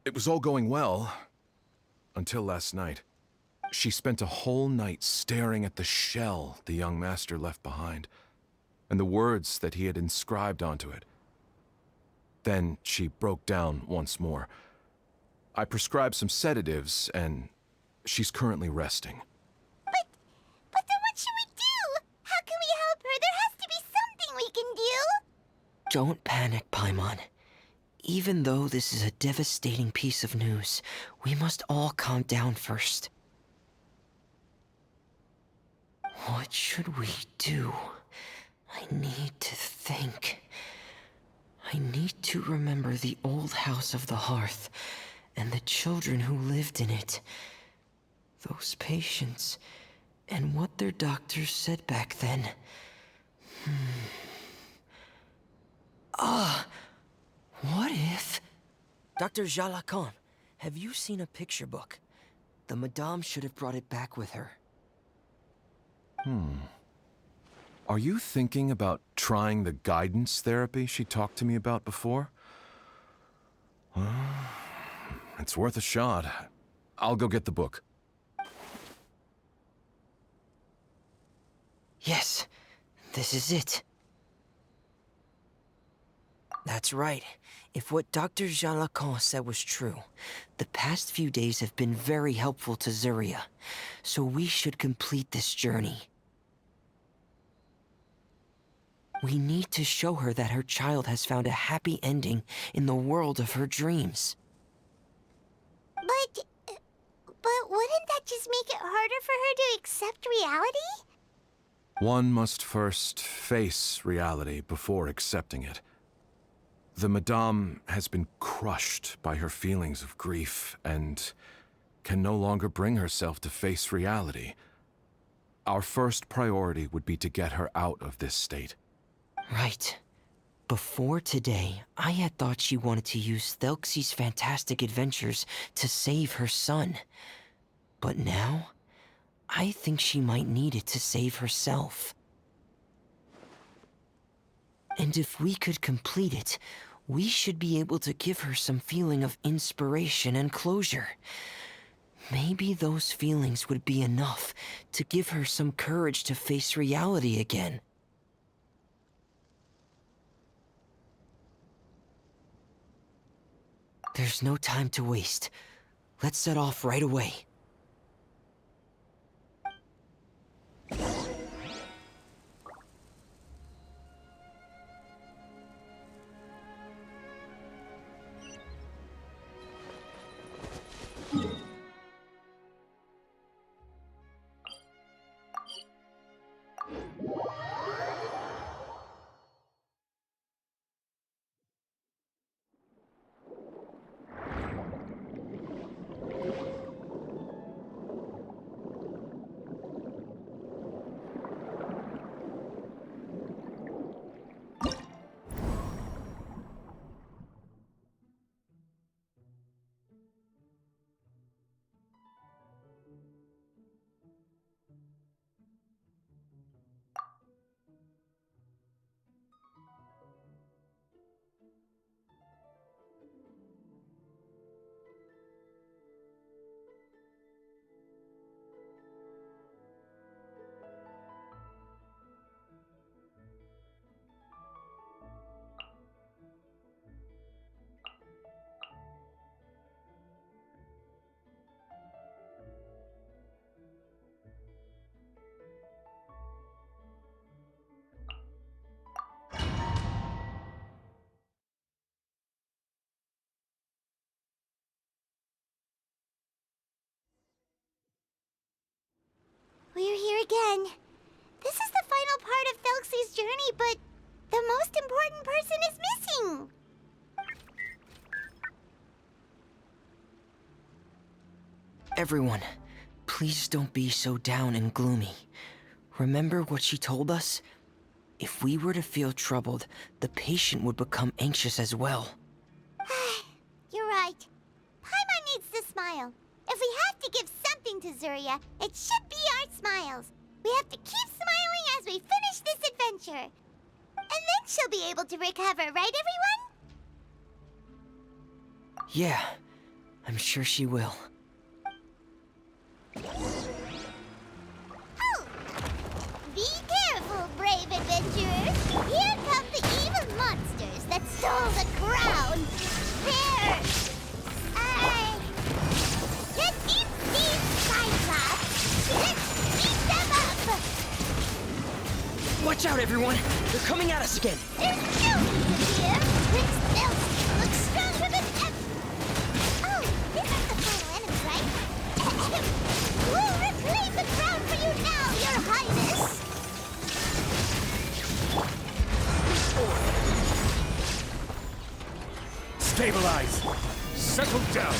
It was all going well, until last night. She spent a whole night staring at the shell the young master left behind, and the words that he had inscribed onto it. Then she broke down once more. I prescribed some sedatives, and she's currently resting. But then what should we do? How can we help her? There has to be something we can do. Don't panic, Paimon. Even though this is a devastating piece of news, we must all calm down first. What should we do? I need to think. I need to remember the old house of the hearth and the children who lived in it. Those patients and what their doctors said back then. What if... Dr. Jalakan, have you seen a picture book? The Madame should have brought it back with her. Are you thinking about trying the guidance therapy she talked to me about before? It's worth a shot. I'll go get the book. Yes, this is it. That's right. If what Dr. Jean Lacan said was true, the past few days have been very helpful to Zuria, so we should complete this journey. We need to show her that her child has found a happy ending in the world of her dreams. But wouldn't that just make it harder for her to accept reality? One must first face reality before accepting it. The Madame has been crushed by her feelings of grief, and can no longer bring herself to face reality. Our first priority would be to get her out of this state. Right. Before today, I had thought she wanted to use Thelxie's fantastic adventures to save her son. But now, I think she might need it to save herself. And if we could complete it, we should be able to give her some feeling of inspiration and closure. Maybe those feelings would be enough to give her some courage to face reality again. There's no time to waste. Let's set off right away. We're here again. This is the final part of Thelxie's journey, but the most important person is missing. Everyone, please don't be so down and gloomy. Remember what she told us? If we were to feel troubled, the patient would become anxious as well. You're right. Paimon needs to smile. If we have to give something to Zuria, it should be our smiles. We have to keep smiling as we finish this adventure. And then she'll be able to recover, right, everyone? Yeah, I'm sure she will. Oh! Be careful, brave adventurers. Here come the evil monsters that stole the crown. There! Let's eat these Cyclops. Let's beat them up. Watch out, everyone! They're coming at us again! There's no reason here. Prince Thelxie looks stronger than ever. Oh, this is the final enemy, right? We'll reclaim the crown for you now, Your Highness. Stabilize! Settle down!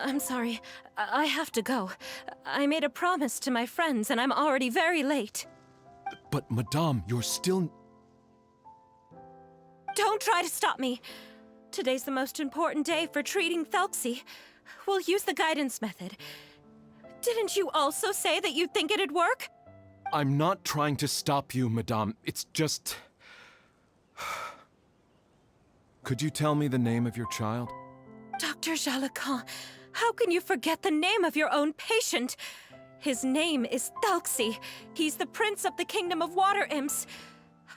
I'm sorry. I have to go. I made a promise to my friends, and I'm already very late. But, Madame, you're still... Don't try to stop me. Today's the most important day for treating Thelxie. We'll use the guidance method. Didn't you also say that you'd think it'd work? I'm not trying to stop you, Madame. It's just... Could you tell me the name of your child? Dr. Jalacan, how can you forget the name of your own patient? His name is Thelxie. He's the prince of the kingdom of water imps.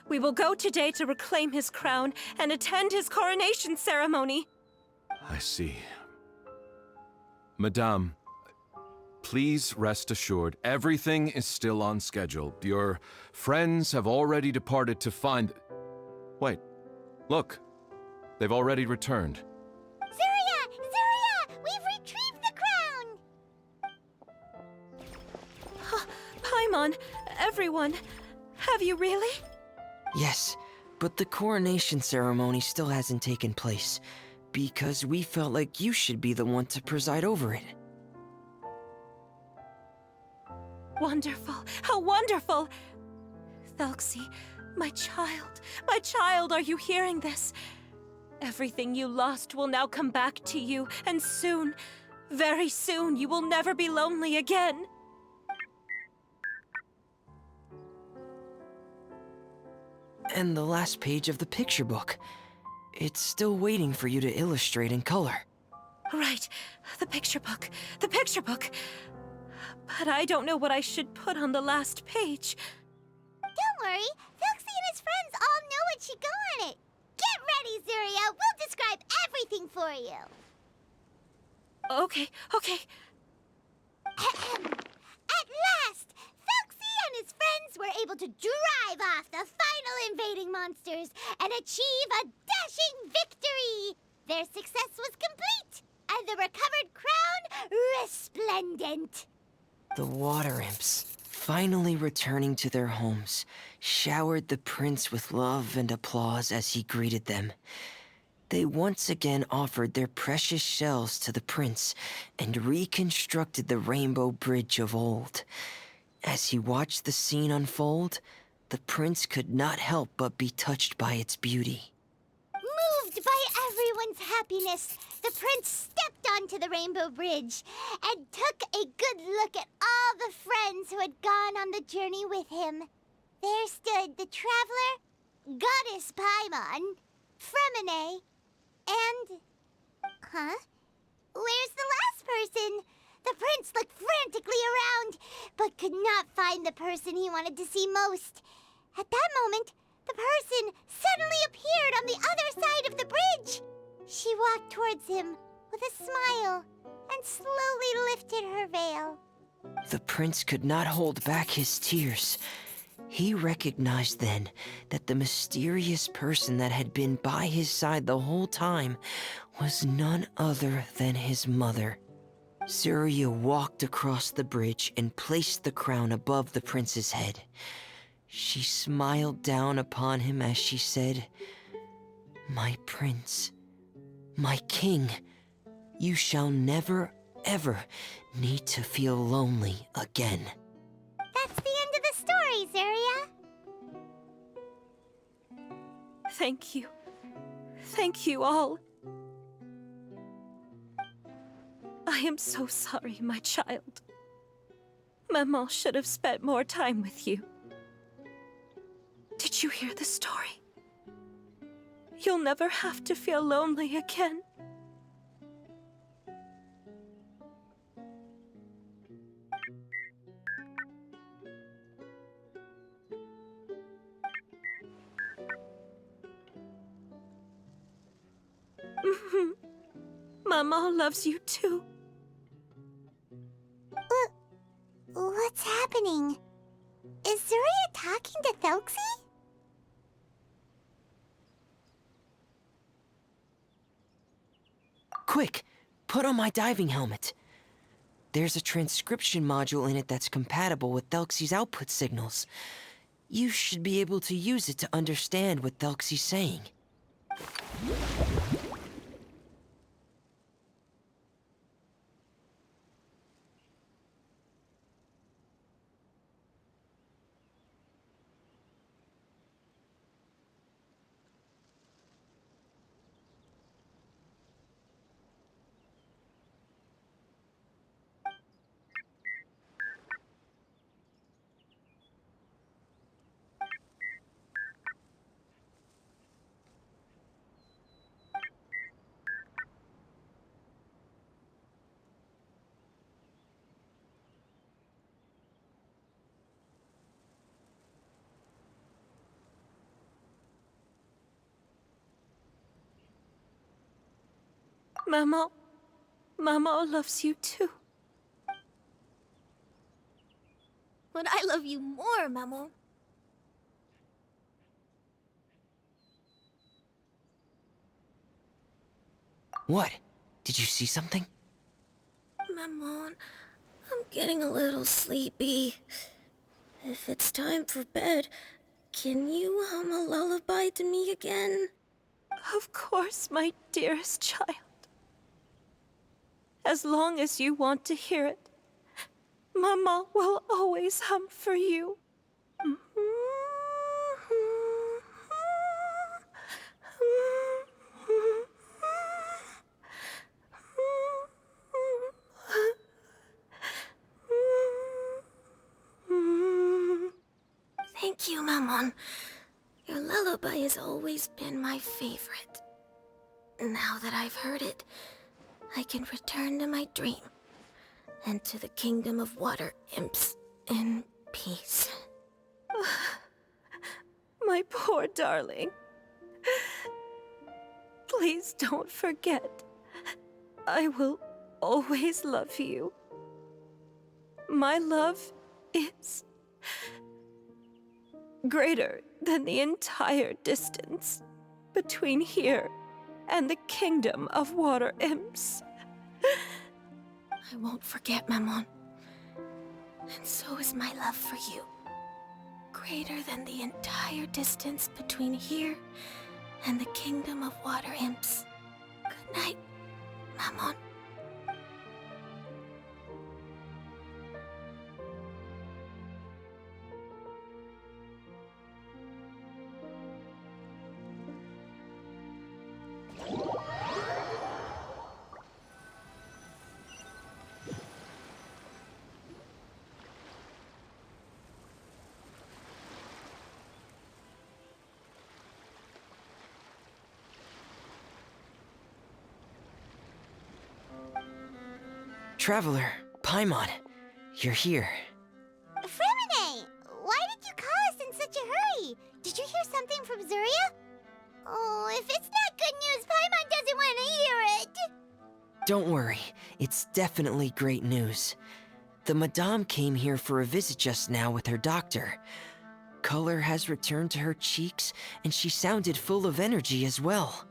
We will go today to reclaim his crown and attend his coronation ceremony. I see. Madame, please rest assured, everything is still on schedule. Your friends have already departed to find... Wait, look. They've already returned. Zuria! Zuria! We've retrieved the crown! Paimon, everyone, have you really? Yes, but the coronation ceremony still hasn't taken place, because we felt like you should be the one to preside over it. Wonderful, how wonderful! Thelxie, my child, are you hearing this? Everything you lost will now come back to you, and soon, very soon, you will never be lonely again. And the last page of the picture book. It's still waiting for you to illustrate in color. Right, the picture book. But I don't know what I should put on the last page. Don't worry, Thelxie and his friends all know what should go on it. Get ready, Zuria. We'll describe everything for you. Okay. At last, Thelxie and his friends were able to drive off the final invading monsters and achieve a dashing victory. Their success was complete, and the recovered crown resplendent. The water imps, finally returning to their homes, showered the prince with love and applause as he greeted them. They once again offered their precious shells to the prince and reconstructed the rainbow bridge of old. As he watched the scene unfold, the prince could not help but be touched by its beauty. Moved by everyone's happiness, the prince stepped onto the rainbow bridge and took a good look at all the friends who had gone on the journey with him. There stood the traveler, Goddess Paimon, Fremine, and... Where's the last person? The prince looked frantically around, but could not find the person he wanted to see most. At that moment, the person suddenly appeared on the other side of the bridge. She walked towards him with a smile and slowly lifted her veil. The prince could not hold back his tears. He recognized then that the mysterious person that had been by his side the whole time was none other than his mother. Zuria walked across the bridge and placed the crown above the prince's head. She smiled down upon him as she said, "My prince, my king, you shall never, ever need to feel lonely again." That's the end of the story, Zuria. Thank you. Thank you all. I am so sorry, my child. Maman should have spent more time with you. Did you hear the story? You'll never have to feel lonely again. Maman loves you too. What's happening? Is Zuria talking to Thelxie? Quick, put on my diving helmet. There's a transcription module in it that's compatible with Thelxie's output signals. You should be able to use it to understand what Thelxie's saying. Maman loves you too. But I love you more, Maman. What? Did you see something? Maman, I'm getting a little sleepy. If it's time for bed, can you hum a lullaby to me again? Of course, my dearest child. As long as you want to hear it, Mama will always hum for you. Thank you, Maman. Your lullaby has always been my favorite. Now that I've heard it, I can return to my dream and to the kingdom of water imps in peace. My poor darling. Please don't forget. I will always love you. My love is greater than the entire distance between here and the kingdom of water imps. I won't forget, Maman. And so is my love for you. Greater than the entire distance between here and the kingdom of water imps. Good night, Maman. Traveler, Paimon, you're here. Fremine, why did you call us in such a hurry? Did you hear something from Zuria? Oh, if it's not good news, Paimon doesn't want to hear it. Don't worry, it's definitely great news. The Madame came here for a visit just now with her doctor. Color has returned to her cheeks, and she sounded full of energy as well.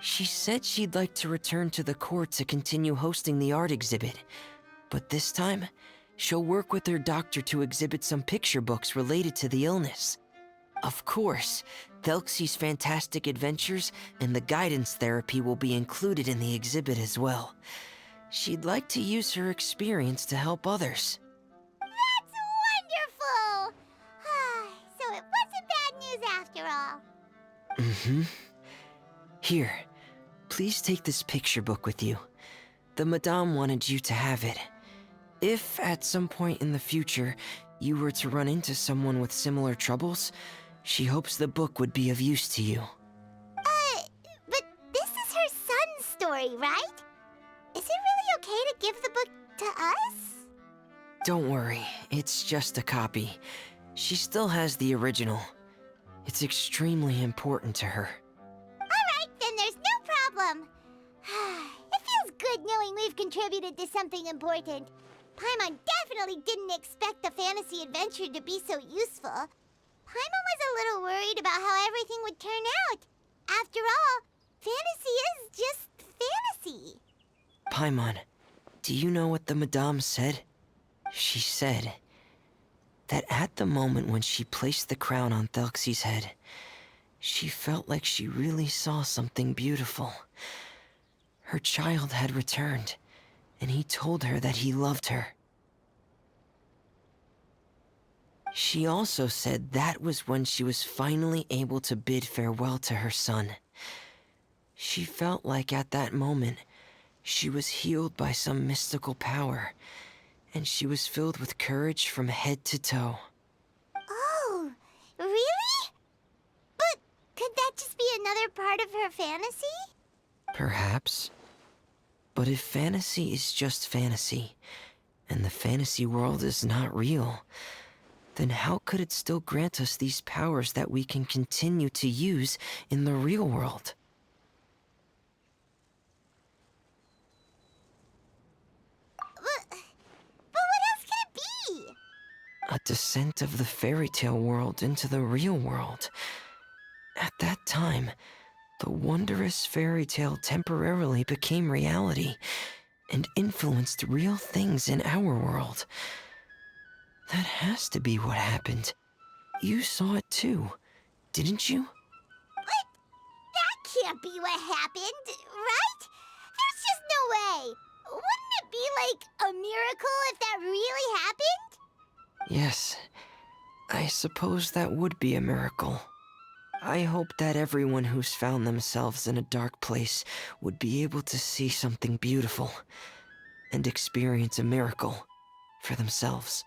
She said she'd like to return to the court to continue hosting the art exhibit. But this time, she'll work with her doctor to exhibit some picture books related to the illness. Of course, Thelxie's fantastic adventures and the guidance therapy will be included in the exhibit as well. She'd like to use her experience to help others. That's wonderful! So it wasn't bad news after all. Mm-hmm. Here, please take this picture book with you. The Madame wanted you to have it. If, at some point in the future, you were to run into someone with similar troubles, she hopes the book would be of use to you. But this is her son's story, right? Is it really okay to give the book to us? Don't worry, it's just a copy. She still has the original. It's extremely important to her. Alright, then there's no problem. It feels good knowing we've contributed to something important. Paimon definitely didn't expect the fantasy adventure to be so useful. Paimon was a little worried about how everything would turn out. After all, fantasy is just fantasy. Paimon, do you know what the Madame said? She said that at the moment when she placed the crown on Thelxie's head, she felt like she really saw something beautiful. Her child had returned, and he told her that he loved her. She also said that was when she was finally able to bid farewell to her son. She felt like at that moment, she was healed by some mystical power, and she was filled with courage from head to toe. Oh, really? But could that just be another part of her fantasy? Perhaps. But if fantasy is just fantasy, and the fantasy world is not real, then how could it still grant us these powers that we can continue to use in the real world? But what else could it be? A descent of the fairy tale world into the real world. At that time, the wondrous fairy tale temporarily became reality and influenced real things in our world. That has to be what happened. You saw it too, didn't you? What? That can't be what happened, right? There's just no way. Wouldn't it be like a miracle if that really happened? Yes, I suppose that would be a miracle. I hope that everyone who's found themselves in a dark place would be able to see something beautiful and experience a miracle for themselves.